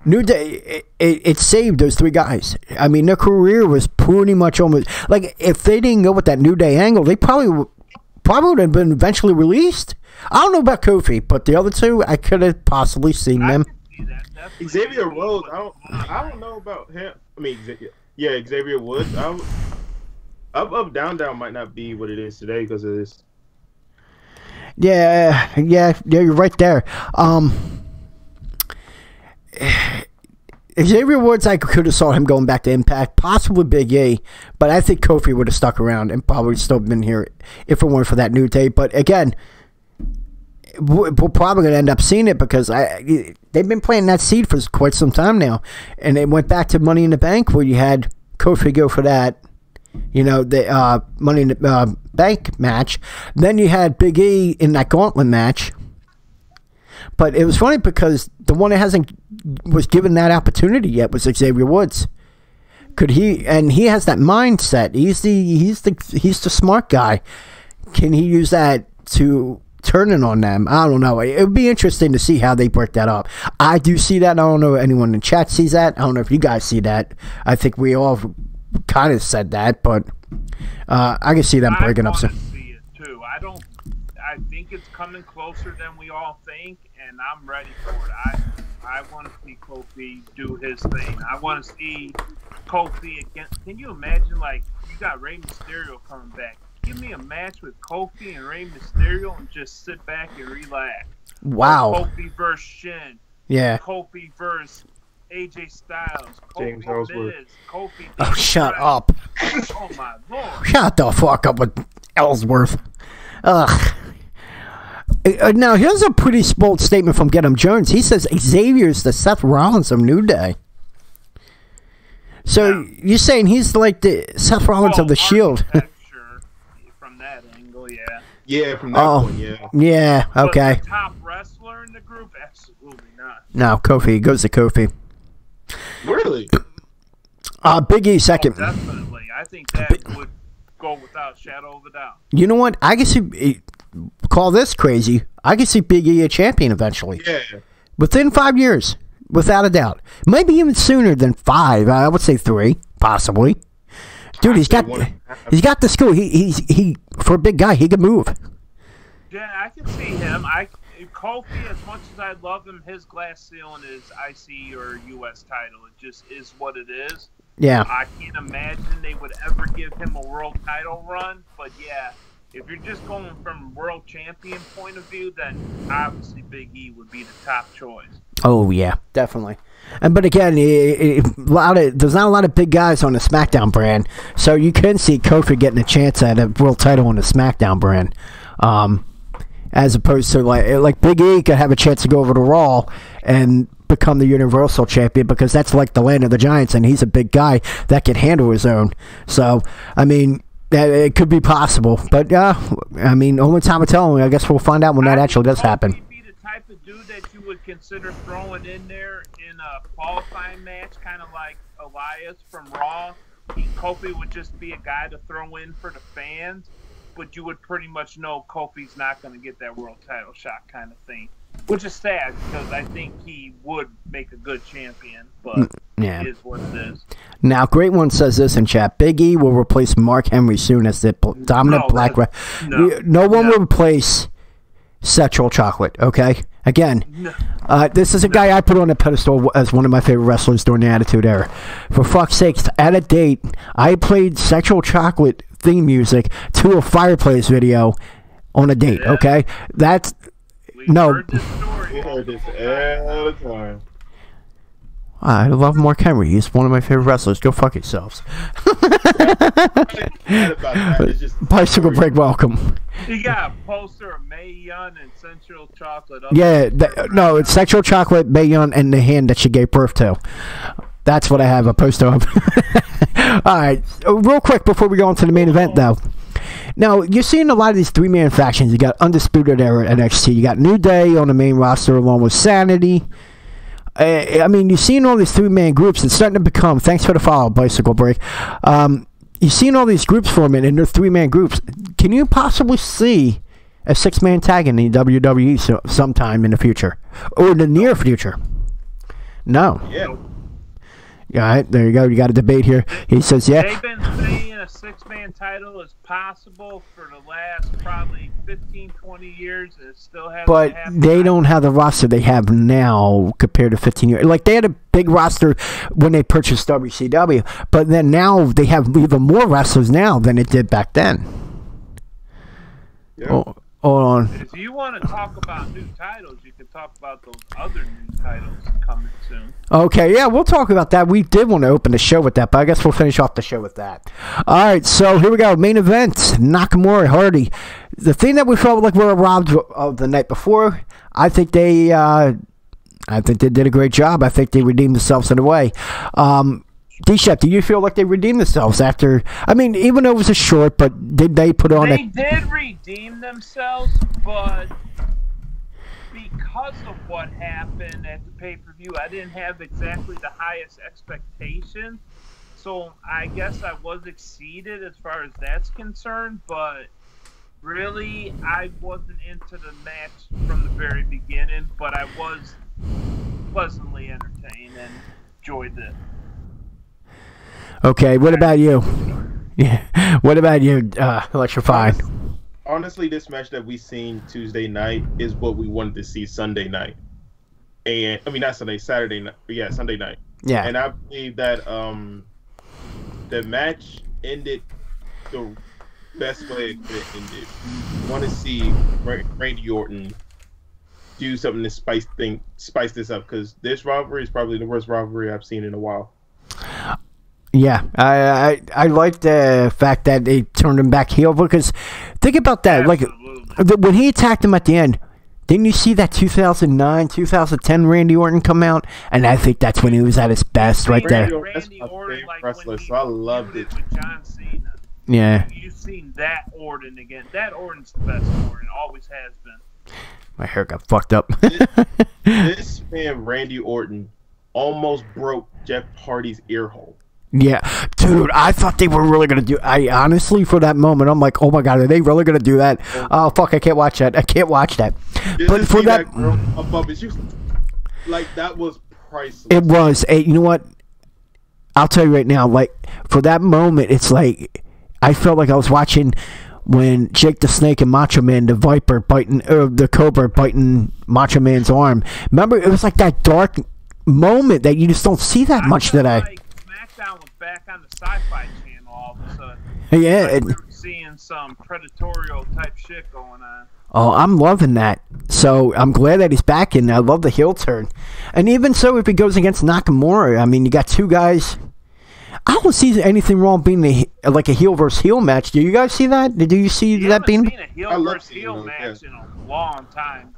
New Day, it saved those three guys. I mean, their career was pretty much almost... Like, if they didn't go with that New Day angle, they probably would have been eventually released. I don't know about Kofi, but the other two, I could have possibly seen them. Xavier Woods, I don't know about him. I mean, Xavier Woods. Up, down might not be what it is today because of this. Yeah, you're right there. Xavier Woods, I could have saw him going back to Impact, possibly Big E, but I think Kofi would have stuck around and probably still been here if it weren't for that New Day. But again, we're probably going to end up seeing it because they've been planting that seed for quite some time now, and it went back to Money in the Bank where you had Kofi go for that, the Money in the Bank match. Then you had Big E in that Gauntlet match. But it was funny because the one that was given that opportunity yet was Xavier Woods. Could he? And he has that mindset. He's the smart guy. Can he use that to turn it on them? I don't know. It would be interesting to see how they break that up. I do see that. I don't know if anyone in chat sees that. I don't know if you guys see that. I think we all kind of said that, but I can see them breaking up. I want to see it too. I think it's coming closer than we all think, and I'm ready for it. I want to see Kofi do his thing. I want to see Kofi again. Can you imagine, like, you got Rey Mysterio coming back? Give me a match with Kofi and Rey Mysterio and just sit back and relax. Wow. Kofi versus Shin. Yeah. Kofi versus AJ Styles. James Kofi Ellsworth. Miz. Kofi. Oh, shut up. Oh, my Lord. Shut the fuck up with Ellsworth. Ugh. Now, here's a pretty bold statement from Get 'em Jones. He says Xavier's the Seth Rollins of New Day. So you're saying he's like the Seth Rollins of the Shield? From that angle, yeah. Yeah, from that point, yeah. Yeah, okay. But the top wrestler in the group? Absolutely not. No, Kofi. Goes to Kofi. Really? Big E second. Oh, definitely. I think that would go without a shadow of a doubt. You know what? I can see... Call this crazy. I can see Big E a champion eventually. Yeah. Within 5 years, without a doubt. Maybe even sooner than 5. I would say 3, possibly. Dude, he's got the skill. He for a big guy, he can move. Yeah, I can see him. Kofi, as much as I love him, his glass ceiling is IC or US title. It just is what it is. Yeah. I can't imagine they would ever give him a world title run, but yeah. if you're just going from world champion point of view, then obviously Big E would be the top choice. Oh yeah, definitely. But again, there's not a lot of big guys on the Smackdown brand, so you can see Kofi getting a chance at a world title on the Smackdown brand, as opposed to like Big E could have a chance to go over to Raw and become the Universal Champion, because that's like the land of the giants, and he's a big guy that can handle his own. So I mean, it could be possible, but I mean, only time will tell. I guess we'll find out when that actually does happen. Would he be the type of dude that you would consider throwing in there in a qualifying match, kind of like Elias from Raw? Kofi would just be a guy to throw in for the fans, but you would pretty much know Kofi's not going to get that world title shot, kind of thing. Which is sad, because I think he would make a good champion, but yeah. It is what it is. Now, Great One says this in chat: Big E will replace Mark Henry soon as the dominant black. No one will replace Sexual Chocolate. Okay, again, this is a guy I put on a pedestal as one of my favorite wrestlers during the Attitude Era. For fuck's sakes, at a date, I played Sexual Chocolate theme music to a Fireplace video on a date. Yeah. Okay, that's. Heard this story. We heard this all the time. I love Mark Henry. He's one of my favorite wrestlers. Go fuck yourselves. Bicycle break, welcome. He got a poster of Mae Young and Sensual Chocolate. Yeah, no, it's Sexual Chocolate, Mae Young, and the hand that she gave birth to. That's what I have a poster of. All right, real quick before we go on to the main event, though. Now, you're seeing a lot of these three-man factions. You got Undisputed Era at NXT. You got New Day on the main roster along with Sanity. I mean, you're seeing all these three-man groups. It's starting to become, thanks for the follow, Bicycle Break. You're seeing all these groups forming, and they're three-man groups. Can you possibly see a six-man tag in the WWE sometime in the future? Or in the near future? No. Yeah. All right, there you go. You got a debate here. He says, yeah. They've been saying a six-man title is possible for the last probably 15, 20 years. It still hasn't But happened. they don't have the roster they have now compared to 15 years. Like, they had a big roster when they purchased WCW, but then now they have even more wrestlers now than it did back then. Yeah. Oh, hold on. If you want to talk about new titles, you can talk about those other new titles coming soon. Okay, yeah, we'll talk about that. We did want to open the show with that, but I guess we'll finish off the show with that. All right, so here we go. Main event, Nakamura, Hardy. The thing that we felt like we were robbed of the night before, I think they did a great job. I think they redeemed themselves in a way. D-Shep, do you feel like they redeemed themselves after, I mean, even though it was a short, but did they put on They did redeem themselves, but because of what happened at the pay-per-view, I didn't have exactly the highest expectations. So I guess I was exceeded as far as that's concerned, but really I wasn't into the match from the very beginning, but I was pleasantly entertained and enjoyed it. Okay, what about you? Yeah, what about you, Electrify? Honestly, this match that we seen Tuesday night is what we wanted to see Sunday night. And I mean, not Sunday, Saturday night. Yeah, Sunday night. Yeah. And I believe that the match ended the best way it could have ended. I want to see Randy Orton do something to spice this up, because this rivalry is probably the worst rivalry I've seen in a while. Yeah, I like the fact that they turned him back heel, because think about that. Absolutely. Like, when he attacked him at the end, didn't you see that 2009, 2010 Randy Orton come out? And I think that's when he was at his best right there. Randy Orton, like wrestler, when so I loved it. With John Cena. Yeah. You've seen that Orton again. That Orton's the best Orton. Always has been. My hair got fucked up. This man, Randy Orton, almost broke Jeff Hardy's ear hole. Yeah, dude, I thought they were really going to do... I honestly, for that moment, I'm like, oh my god, are they really going to do that? Oh, fuck, I can't watch that. I can't watch that. But for that... girl above his shoes, like, that was priceless. It was. You know what? I'll tell you right now, like, for that moment, it's like... I felt like I was watching when Jake the Snake and Macho Man, the Viper, the Cobra biting Macho Man's arm. Remember, it was like that dark moment that you just don't see that much today. Smackdown was back on the Sci-Fi Channel all of a sudden. Yeah, Like, we were seeing some predatorial type shit going on. Oh, I'm loving that. So I'm glad that he's back, and I love the heel turn. And even so, if he goes against Nakamura, I mean, you got two guys. I don't see anything wrong being like a heel versus heel match. Do you guys see that? Do you see that being? I haven't seen a heel versus heel match in a long time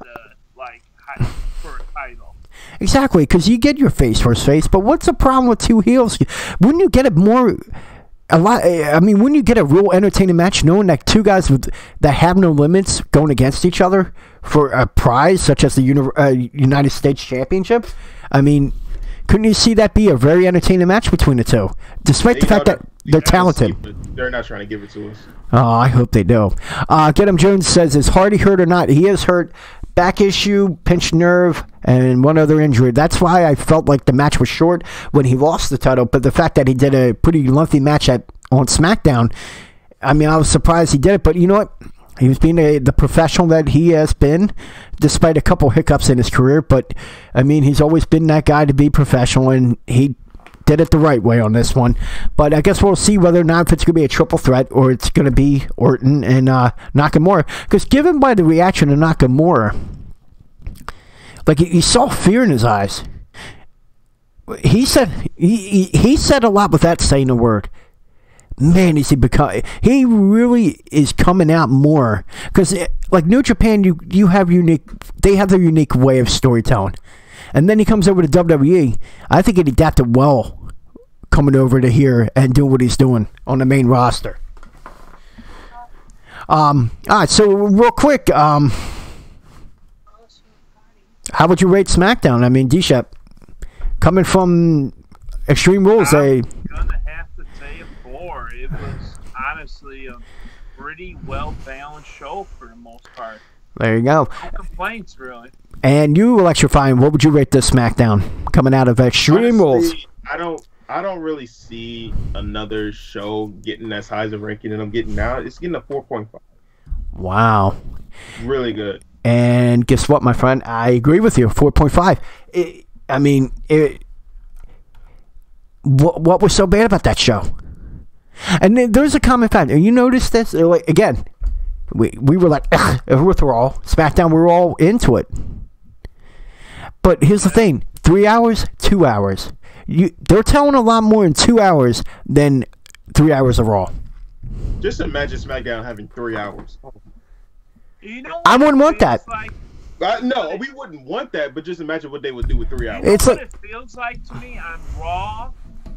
for a title. Exactly, because you get your face versus face, but what's the problem with two heels? Wouldn't you get wouldn't you get a real entertaining match knowing that two guys that have no limits going against each other for a prize such as the United States Championship? I mean, couldn't you see that be a very entertaining match between the two, despite the fact that they're talented? They're not trying to give it to us. Oh, I hope they do. Get Him Jones says, is Hardy hurt or not? He is hurt. Back issue, pinched nerve, and one other injury. That's why I felt like the match was short when he lost the title. But the fact that he did a pretty lengthy match on Smackdown, I mean, I was surprised he did it. But you know what? He was being the professional that he has been, despite a couple hiccups in his career. But, I mean, he's always been that guy to be professional, and he did it the right way on this one. But I guess we'll see whether or not if it's going to be a triple threat or it's going to be Orton and Nakamura. Because given by the reaction of Nakamura, like you saw fear in his eyes. He said he said a lot without saying a word. Man, is he really is coming out more. Because like New Japan, you have they have their unique way of storytelling. And then he comes over to WWE. I think he adapted well coming over to here and doing what he's doing on the main roster. All right, so real quick, how would you rate SmackDown? I mean, D-Shep, coming from Extreme Rules, I'm gonna have to say a 4. It was honestly a pretty well-balanced show for the most part. There you go. No complaints, really. And you, Electrifying, what would you rate this SmackDown coming out of Extreme Rules? I don't really see another show getting as high as a ranking that I'm getting now. It's getting a 4.5. Wow. Really good. And guess what, my friend? I agree with you. 4.5. What was so bad about that show? And then there's a common factor. You notice this? Like, again, we were like, with Raw, SmackDown, we were all into it. But here's the thing. 3 hours, 2 hours. They're telling a lot more in 2 hours than 3 hours of Raw. Just imagine SmackDown having 3 hours. You know I wouldn't want that. Like? No, we wouldn't want that, but just imagine what they would do with 3 hours. It's what like, it feels like to me on Raw,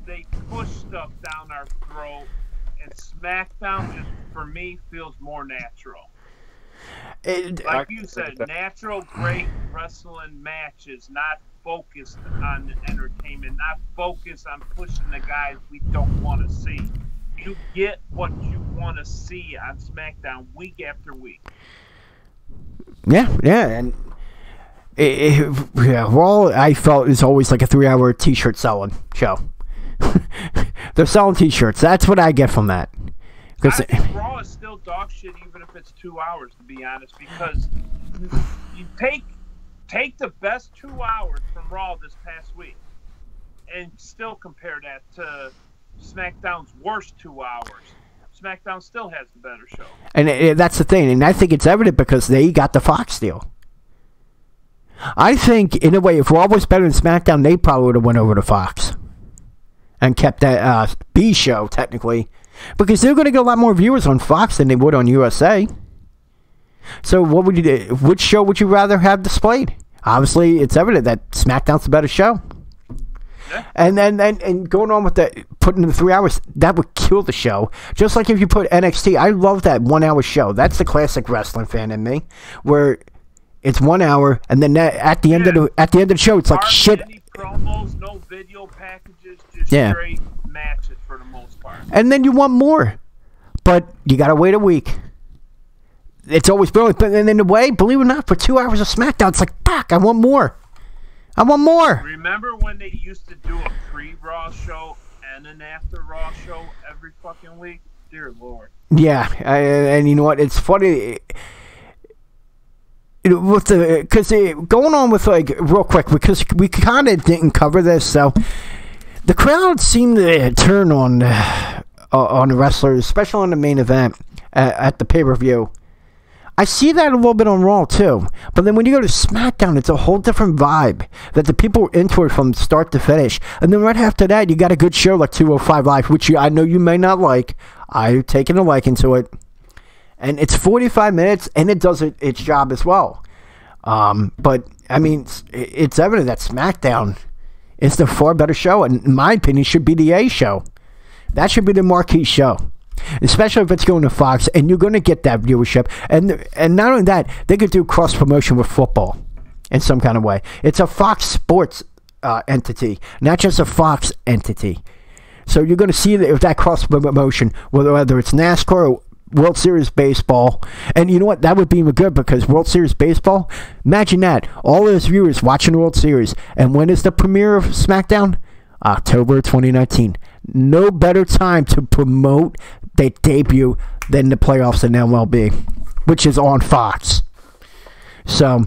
they push stuff down our throat, and SmackDown just, for me, feels more natural. Like you said, natural, great wrestling matches, not focused on the entertainment, not focused on pushing the guys we don't want to see. You get what you want to see on SmackDown week after week. yeah, and Raw, I felt, is always like a 3 hour t-shirt selling show. They're selling t-shirts. That's what I get from that. I think Raw is still dog shit, even if it's 2 hours, to be honest, because you take the best 2 hours from Raw this past week and still compare that to SmackDown's worst 2 hours. SmackDown still has the better show. And that's the thing, and I think it's evident because they got the Fox deal. I think, in a way, if Raw was better than SmackDown, they probably would have went over to Fox and kept that B show, technically, because they're going to get a lot more viewers on Fox than they would on USA. So what would you do? Which show would you rather have displayed? Obviously, it's evident that SmackDown's the better show. Yeah. And then going on with that, putting in the 3 hours, that would kill the show. Just like if you put NXT, I love that 1 hour show. That's the classic wrestling fan in me, where it's 1 hour, and then at the end of the show, it's like shit. Promos, no video packages, just straight matches for the most part. And then you want more, but you gotta wait a week. It's always brilliant, but then in a way, believe it or not, for 2 hours of SmackDown, it's like, fuck, I want more. I want more. Remember when they used to do a pre-Raw show and an after-Raw show every fucking week? Dear Lord. Yeah, and you know what? It's funny. Because going on with, like, real quick, because we kind of didn't cover this, so the crowd seemed to turn on the wrestlers, especially on the main event. at the pay-per-view. I see that a little bit on Raw too, but then when you go to SmackDown, it's a whole different vibe. That the people are into it from start to finish, and then right after that, you got a good show like 205 Live, which I know you may not like. I've taken a liking to it, and it's 45 minutes, and it does its job as well. But I mean, it's evident that SmackDown is the far better show, and in my opinion, should be the A show. That should be the marquee show. Especially if it's going to Fox, and you're going to get that viewership. And not only that, they could do cross-promotion with football in some kind of way. It's a Fox Sports entity, not just a Fox entity. So you're going to see that cross-promotion, whether it's NASCAR or World Series Baseball. And you know what? That would be good because World Series Baseball, imagine that. All those viewers watching the World Series. And when is the premiere of SmackDown? October 2019. No better time to promote their debut than the playoffs in MLB, which is on Fox. So,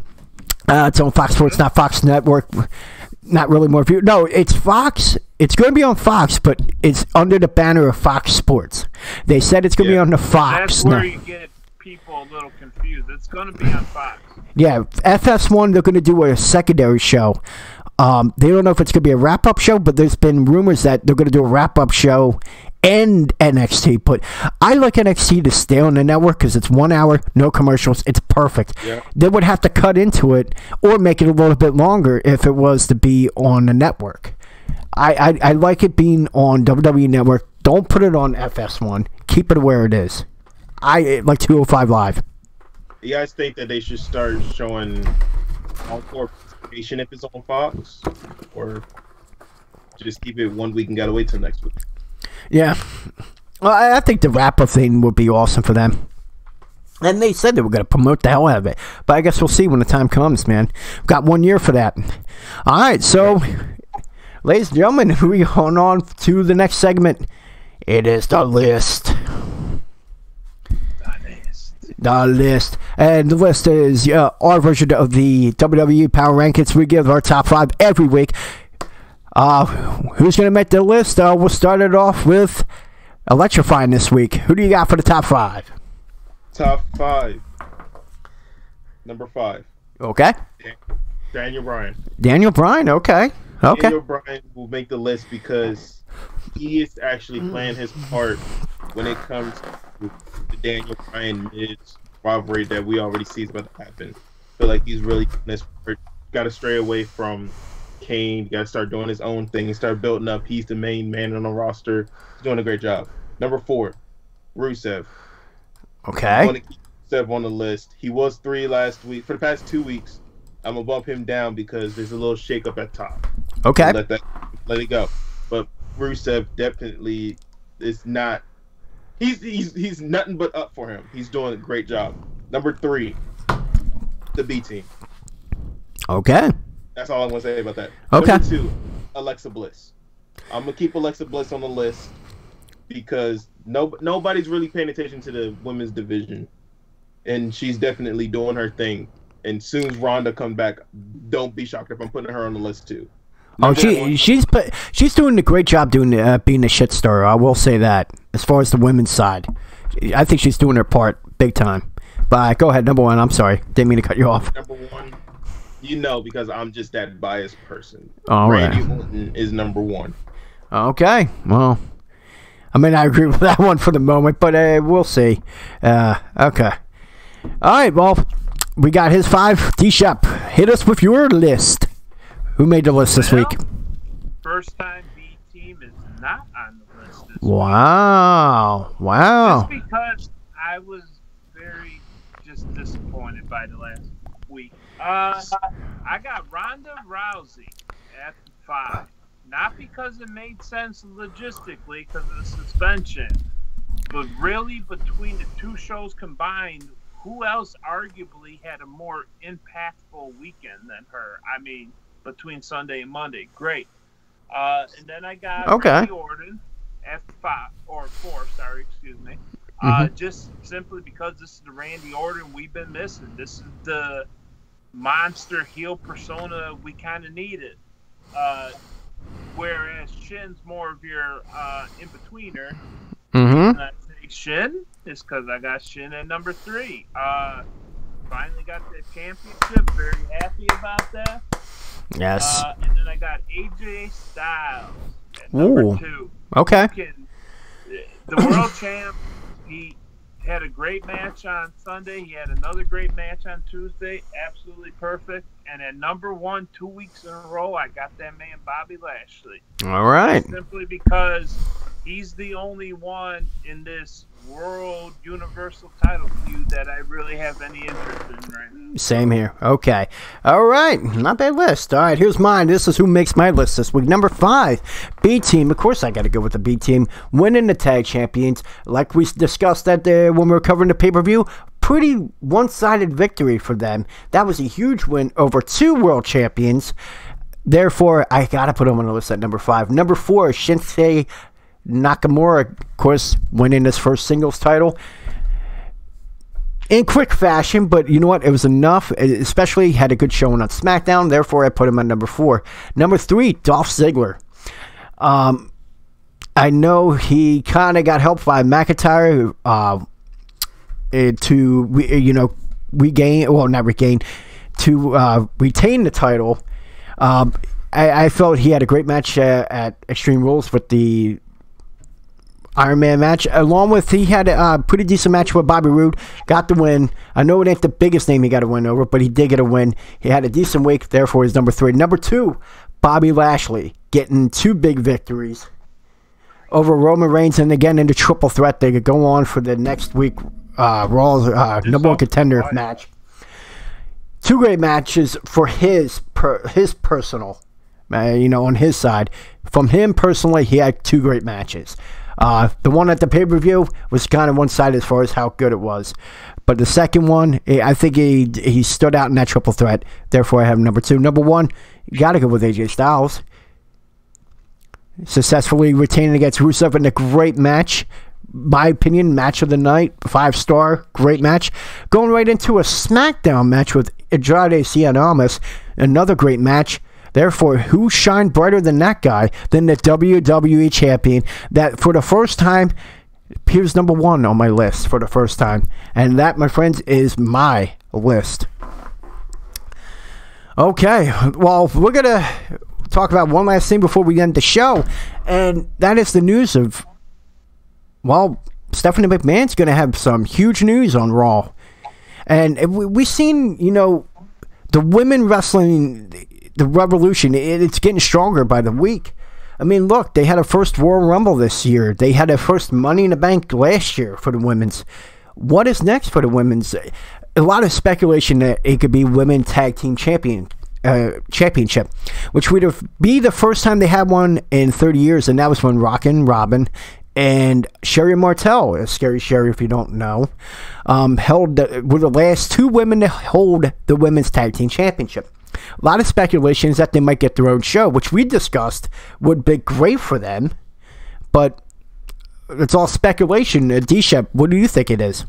it's on Fox Sports, not Fox Network. Not really more view. No, it's Fox. It's going to be on Fox, but it's under the banner of Fox Sports. They said it's going to be on the Fox. That's where you get people a little confused. It's going to be on Fox. Yeah, FS1, they're going to do a secondary show. They don't know if it's going to be a wrap-up show, but there's been rumors that they're going to do a wrap-up show and NXT. But I like NXT to stay on the network because it's 1 hour, no commercials. It's perfect. Yeah. They would have to cut into it or make it a little bit longer if it was to be on the network. I like it being on WWE Network. Don't put it on FS1. Keep it where it is. I like 205 Live. You guys think that they should start showing encore participation if it's on Fox, or just keep it 1 week and gotta wait till next week? Yeah, well, I think the wrap-up thing would be awesome for them. And they said they were going to promote the hell out of it. But I guess we'll see when the time comes, man. We've got 1 year for that. All right, so, ladies and gentlemen, we're going on to the next segment. It is the list. The list. And the list is our version of the WWE Power Rankings. We give our top 5 every week. Who's going to make the list? We'll start it off with electrifying this week. Who do you got for the top 5? Top 5. Number 5. Okay. Daniel Bryan. Daniel Bryan, okay. Okay. Daniel Bryan will make the list because he is actually playing his part when it comes to the Daniel Bryan Miz rivalry that we already see is about to happen. I feel like he's really doing this part. Got to stray away from Kane. Got to start doing his own thing and start building up. He's the main man on the roster. He's doing a great job. Number 4, Rusev. Okay. I want to keep Rusev on the list. He was 3 last week. For the past 2 weeks, I'm going to bump him down because there's a little shake-up at top. Okay. Let it go. But Rusev definitely is not... He's nothing but up for him. He's doing a great job. Number 3, the B Team. Okay. That's all I'm going to say about that. Okay. Number 2, Alexa Bliss. I'm going to keep Alexa Bliss on the list because nobody's really paying attention to the women's division. And she's definitely doing her thing. And soon as Ronda comes back, don't be shocked if I'm putting her on the list too. She's doing a great job being a shit stirrer. I will say that. As far as the women's side, I think she's doing her part big time. But go ahead, number 1. I'm sorry, didn't mean to cut you off. Number 1, because I'm just that biased person. All Randy right. Orton is number 1. Okay, well, I mean I agree with that one for the moment, but we'll see. Okay. All right, well, we got his 5. D-Shep, hit us with your list. Who made the list this week? First time B Team is not on the list this week. Wow. Just because I was very just disappointed by the last week. I got Ronda Rousey at 5. Not because it made sense logistically because of the suspension, but really between the 2 shows combined, who else arguably had a more impactful weekend than her? I mean, between Sunday and Monday. Great. And then I got Randy Orton at 5 or 4, sorry, excuse me. Just simply because this is the Randy Orton we've been missing. This is the monster heel persona we kind of needed. Whereas Shin's more of your in-betweener. And I say Shin is because I got Shin at number 3. Finally got the championship. Very happy about that. Yes. And then I got AJ Styles at number 2. Okay. The world champ, he had a great match on Sunday. He had another great match on Tuesday. Absolutely perfect. And at number 1, 2 weeks in a row, I got that man Bobby Lashley. All right. Simply because he's the only one in this world universal title feud that I really have any interest in right now. Same here. Okay. All right. Not bad list. All right. Here's mine. This is who makes my list this week. Number 5, B Team. Of course, I got to go with the B Team. Winning the tag champions. Like we discussed that when we were covering the pay-per-view. Pretty one-sided victory for them. That was a huge win over 2 world champions. Therefore, I got to put them on the list at number 5. Number 4, Shinsuke Nakamura, of course, winning his first singles title in quick fashion, but you know what? It was enough, especially had a good showing on Smackdown. Therefore, I put him at number 4. Number 3, Dolph Ziggler. I know he kind of got helped by McIntyre to retain the title. I felt he had a great match at Extreme Rules with the Iron Man match, along with he had a pretty decent match with Bobby Roode, got the win. I know it ain't the biggest name he got a win over, but he did get a win. He had a decent week, therefore he's number 3. Number 2, Bobby Lashley, getting 2 big victories over Roman Reigns, and again in the triple threat. They could go on for the next week Raw's number 1 contender match. 2 great matches for his personal, on his side. From him personally, he had 2 great matches. The one at the pay-per-view was kind of one-sided as far as how good it was. But the second one, I think he stood out in that triple threat. Therefore, I have number 2. Number 1, you got to go with AJ Styles. Successfully retaining against Rusev in a great match. My opinion, match of the night. 5-star, great match. Going right into a SmackDown match with Andrade Cien Almas. Another great match. Therefore, who shined brighter than that guy, than the WWE Champion, that for the first time, appears number 1 on my list for the first time. And that, my friends, is my list. Okay, well, we're going to talk about one last thing before we end the show, and that is the news of, well, Stephanie McMahon's going to have some huge news on Raw. And we've seen, the women wrestling, the revolution, it's getting stronger by the week. I mean, look, they had a first Royal Rumble this year. They had a first Money in the Bank last year for the women's. What is next for the women's? A lot of speculation that it could be Women Tag Team Championship, which would be the first time they had one in 30 years, and that was when Rockin' Robin and Sherry Martel, Scary Sherry if you don't know, were the last 2 women to hold the Women's Tag Team Championship. A lot of speculation is that they might get their own show, which we discussed would be great for them, but it's all speculation. D-Shep, what do you think it is?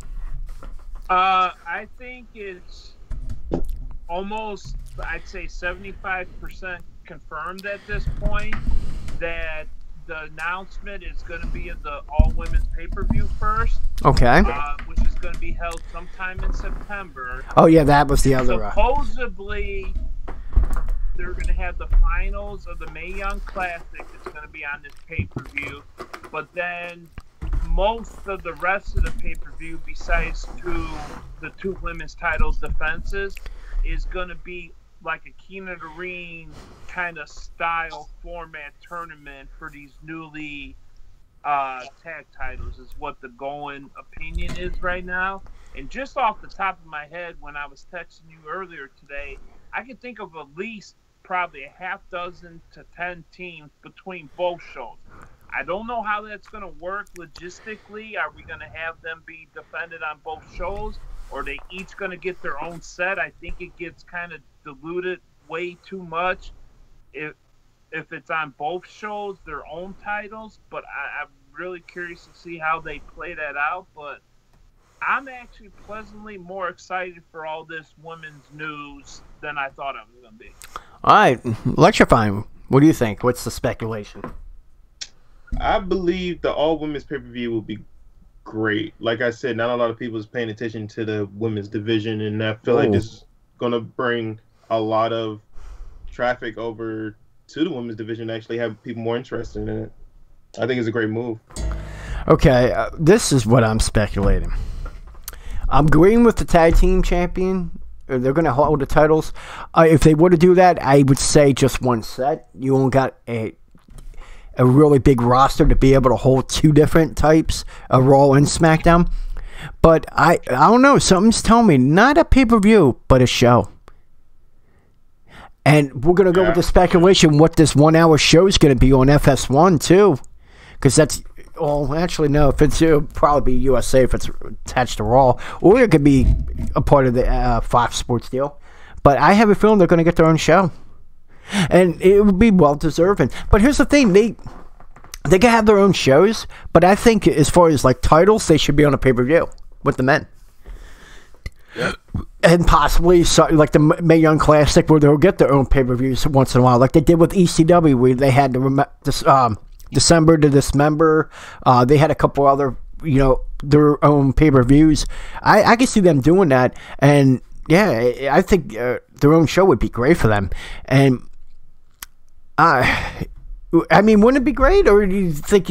I think it's almost, I'd say 75% confirmed at this point that the announcement is going to be at the all-women's pay-per-view first. Okay. Which is going to be held sometime in September. Oh, yeah, that was the other. Supposedly, they're going to have the finals of the Mae Young Classic that's going to be on this pay-per-view. But then most of the rest of the pay-per-view, besides the 2 women's title defenses, is going to be like a King of the Ring kind of style format tournament for these newly tag titles is what the going opinion is right now. And just off the top of my head, when I was texting you earlier today, I can think of at least probably a half dozen to 10 teams between both shows. I don't know how that's going to work logistically. Are we going to have them be defended on both shows? Or are they each going to get their own set? I think it gets kind of diluted way too much if it's on both shows, their own titles. But I'm really curious to see how they play that out. But I'm actually pleasantly more excited for all this women's news than I thought I was going to be. All right, electrifying. What do you think? What's the speculation? I believe the all women's pay-per-view will be great. Like I said, not a lot of people is paying attention to the women's division, and I feel like this is going to bring a lot of traffic over to the women's division. Actually, have people more interested in it. I think it's a great move. Okay, this is what I'm speculating. I'm agreeing with the tag team champion. They're going to hold the titles. If they were to do that, I would say just one set. You only got a really big roster to be able to hold two different types of Raw and SmackDown. But I don't know. Something's telling me not a pay-per-view, but a show. And we're going to go with the speculation what this 1 hour show is going to be on FS1 too. Because that's... Well, actually, no. If it'll probably be USA if it's attached to Raw, or it could be a part of the Fox Sports deal. But I have a feeling they're going to get their own show, and it would be well deserving. But here's the thing: they can have their own shows, but I think as far as like titles, they should be on a pay-per-view with the men. Yep. And possibly like the Mae Young Classic, where they'll get their own pay-per-views once in a while, like they did with ECW, where they had December to Dismember. They had a couple other, their own pay-per-views. I can see them doing that, and yeah, I think their own show would be great for them. And I mean, wouldn't it be great, or do you think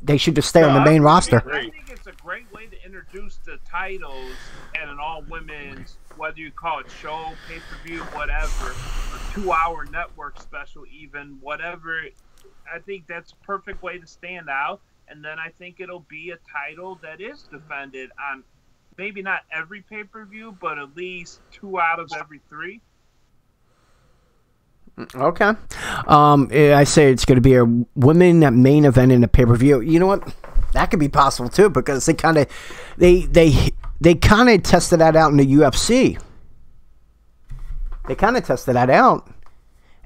they should just stay on the main roster? I think it's a great way to introduce the titles and an all-women's, whether you call it show, pay-per-view, whatever, a 2-hour network special, even whatever. I think that's a perfect way to stand out, and then I think it'll be a title that is defended on maybe not every pay-per-view, but at least 2 out of every 3. Okay. I say it's going to be a women main event in a pay-per-view. You know what? That could be possible too, because they kind of tested that out in the UFC. They kind of tested that out,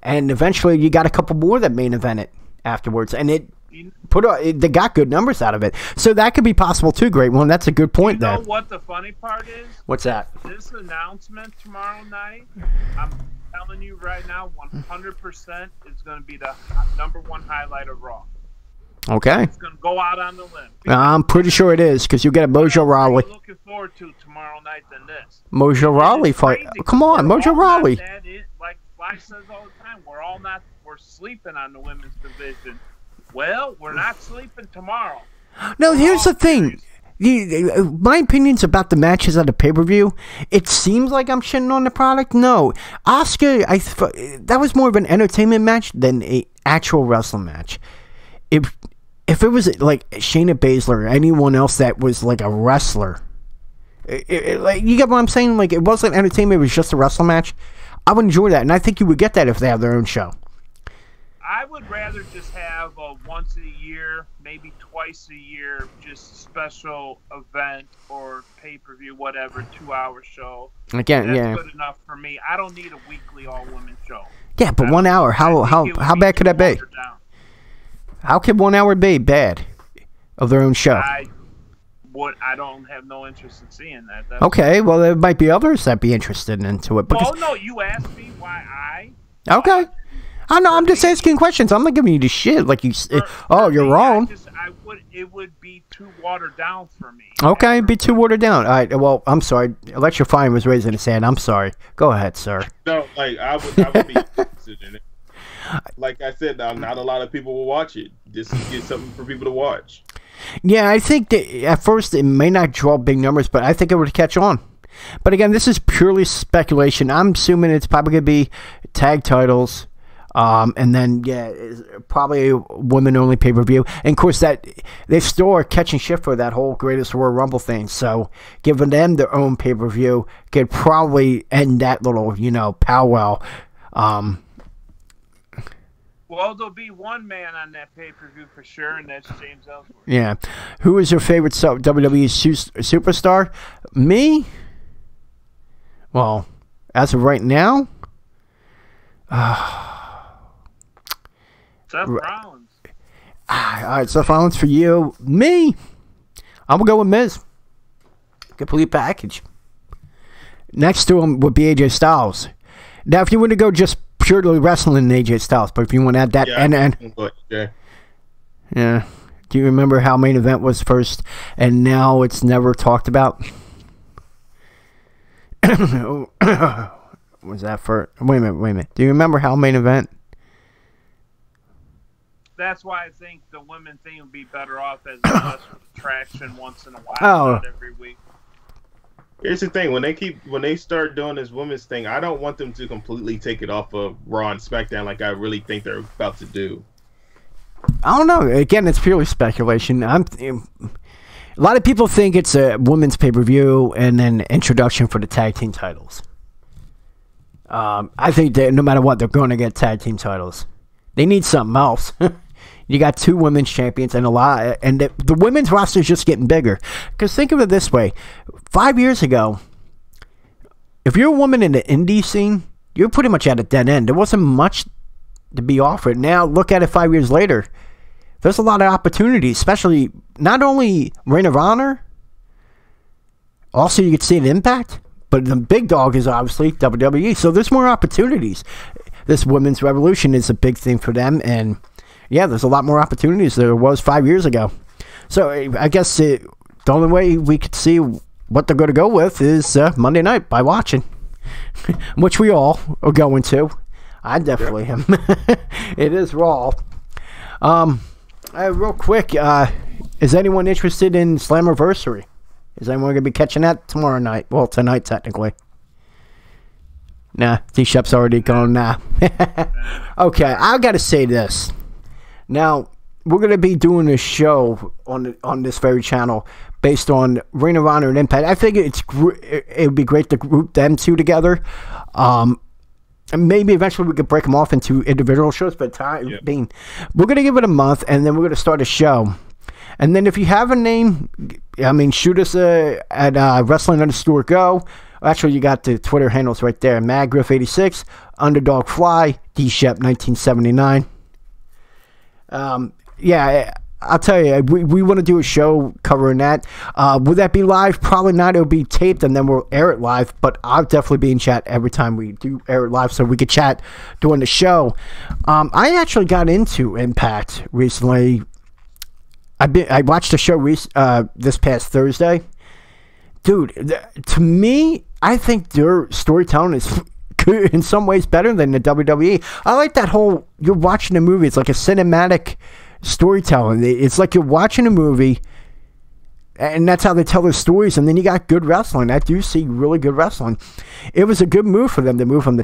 and eventually you got a couple more that main evented afterwards, and they got good numbers out of it. So that could be possible too. Great one. That's a good point. You know what the funny part is? What's that? This announcement tomorrow night, I'm telling you right now, 100% is going to be the number one highlight of Raw. Okay. It's going to go out on the limb. I'm pretty sure it is, because you'll get a Mojo Rawley. I'm looking forward to tomorrow night than this. Mojo Rawley fight. Come on, Mojo Rawley. Like Flash says all the time, we're sleeping on the women's division. Well, we're not sleeping tomorrow. No, here's the thing. My opinions about the matches at the pay-per-view, it seems like I'm shitting on the product. No. Asuka, that was more of an entertainment match than an actual wrestling match. If it was like Shayna Baszler or anyone else that was like a wrestler, like, you get what I'm saying? Like, it wasn't entertainment, it was just a wrestling match. I would enjoy that, and I think you would get that if they have their own show. I would rather just have a once a year, maybe twice a year, just special event or pay-per-view, whatever, 2-hour show. Again, That's good enough for me. I don't need a weekly all-women show. Yeah, but 1 hour, how bad could that be? How can 1 hour be bad of their own show? I don't have no interest in seeing that. Okay, well, there might be others that be interested into it. Well, no, you asked me why I... Okay. I know, I'm just asking questions. I'm not giving you the shit like you... you're wrong. It would be too watered down for me. Okay, be too watered down. All right, well, I'm sorry. Electrifying was raising his hand. I'm sorry. Go ahead, sir. No, like, I would be interested in it. Like I said, not a lot of people will watch it. This is something for people to watch. Yeah, I think that at first it may not draw big numbers, but I think it would catch on. But again, this is purely speculation. I'm assuming it's probably going to be tag titles, and then, it's probably a women-only pay-per-view. And, of course, that they still are catching shit for that whole Greatest Royal Rumble thing. So giving them their own pay-per-view could probably end that little, powwow. Well, there'll be one man on that pay-per-view for sure, and that's James Ellsworth. Yeah. Who is your favorite WWE superstar? Me? Well, as of right now... Seth Rollins. All right, Seth Rollins for you. Me? I'm going to go with Miz. Complete package. Next to him would be AJ Styles. Now, if you want to go just purely wrestling AJ Styles, but if you want to add that, yeah. Do you remember how main event was first and now it's never talked about? Was that for... Wait a minute. Do you remember how main event... That's why I think the women thing would be better off as less attraction once in a while, not every week. Here's the thing: when they start doing this women's thing, I don't want them to completely take it off of Raw and SmackDown like I really think they're about to do. I don't know. Again, it's purely speculation. A lot of people think it's a women's pay-per-view and then introduction for the tag team titles. I think that no matter what, they're going to get tag team titles. They need something else. You got 2 women's champions and the women's roster is just getting bigger. Because think of it this way. 5 years ago, if you're a woman in the indie scene, you're pretty much at a dead end. There wasn't much to be offered. Now, look at it 5 years later. There's a lot of opportunities, especially not only Ring of Honor, also you could see an Impact, but the big dog is obviously WWE. So there's more opportunities. This women's revolution is a big thing for them, and yeah, there's a lot more opportunities than there was 5 years ago. So I guess the only way we could see what they're going to go with is Monday night by watching, which we all are going to. I definitely am. It is Raw. Real quick, is anyone interested in Slammiversary? Is anyone going to be catching that tomorrow night? Well, tonight, technically. Nah, D-Shep's already gone now. Okay, I got to say this. Now, we're going to be doing a show on this very channel based on Ring of Honor and Impact. I think it would be great to group them two together. And maybe eventually we could break them off into individual shows, but time being, we're going to give it a month, and then we're going to start a show. And then if you have a name, I mean, shoot us at wrestling_go. Actually, you got the Twitter handles right there. MadGriff86, Underdog Fly, D-Shep 1979. Yeah, I'll tell you, we want to do a show covering that. Would that be live? Probably not. It'll be taped, and then we'll air it live. But I'll definitely be in chat every time we do air it live, so we could chat during the show. I actually got into Impact recently. I watched the show this past Thursday. Dude, to me, I think their storytelling is in some ways better than the WWE. I like that whole, you're watching a movie, it's like a cinematic storytelling. It's like you're watching a movie, and that's how they tell their stories, and then you got good wrestling. I do see really good wrestling. It was a good move for them to move from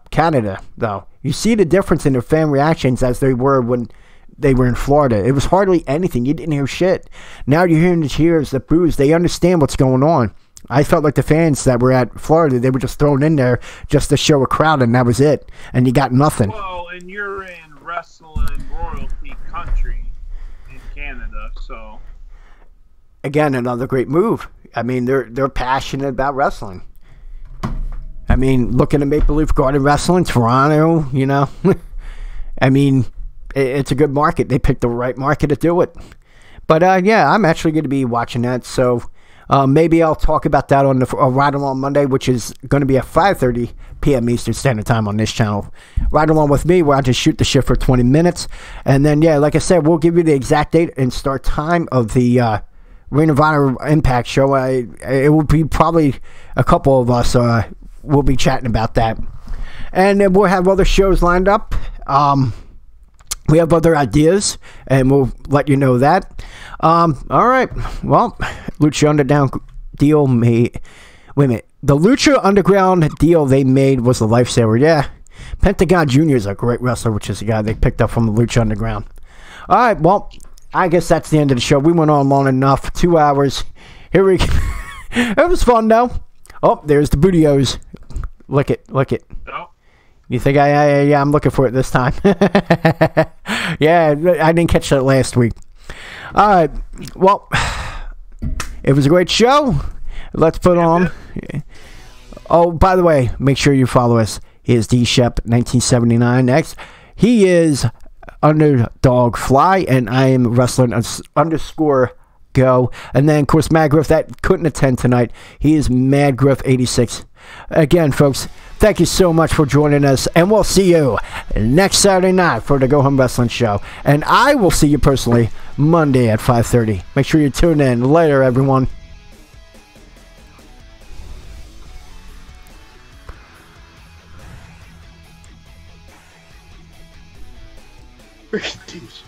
Canada, though. You see the difference in their fan reactions as they were when they were in Florida. It was hardly anything. You didn't hear shit. Now you're hearing the cheers, the boos. They understand what's going on. I felt like the fans that were at Florida, they were just thrown in there just to show a crowd, and that was it. And you got nothing. Well, and you're in wrestling royalty country in Canada, so. Again, another great move. I mean, they're passionate about wrestling. I mean, look at the Maple Leaf Garden Wrestling, Toronto, you know. I mean, it's a good market. They picked the right market to do it. But, yeah, I'm actually going to be watching that. So maybe I'll talk about that on the Ride Along Monday, which is going to be at 5:30 p.m. Eastern Standard Time on this channel. Ride Along with me, where I just shoot the shit for 20 minutes. And then, yeah, like I said, we'll give you the exact date and start time of the Ring of Honor Impact show. It will be probably a couple of us will be chatting about that. And then we'll have other shows lined up. We have other ideas, and we'll let you know that. All right. Well, Lucha Underground deal made. Wait a minute. The Lucha Underground deal they made was a lifesaver. Yeah. Pentagon Jr. is a great wrestler, which is a guy they picked up from the Lucha Underground. All right. Well, I guess that's the end of the show. We went on long enough. 2 hours. Here we go. It was fun, though. Oh, there's the Bootios. Lick it. Lick it. Oh. You think yeah, I'm looking for it this time. Yeah, I didn't catch that last week. All right, well, it was a great show. Let's put on. Oh, by the way, make sure you follow us. He is D-Shep1979 X. He is Underdog Fly, and I am Wrestling _Go. And then, of course, MadGriff, that couldn't attend tonight. He is MadGriff86. Again, folks, thank you so much for joining us, and we'll see you next Saturday night for the Go Home Wrestling Show. And I will see you personally Monday at 5:30. Make sure you tune in. Later, everyone. Freaking douche.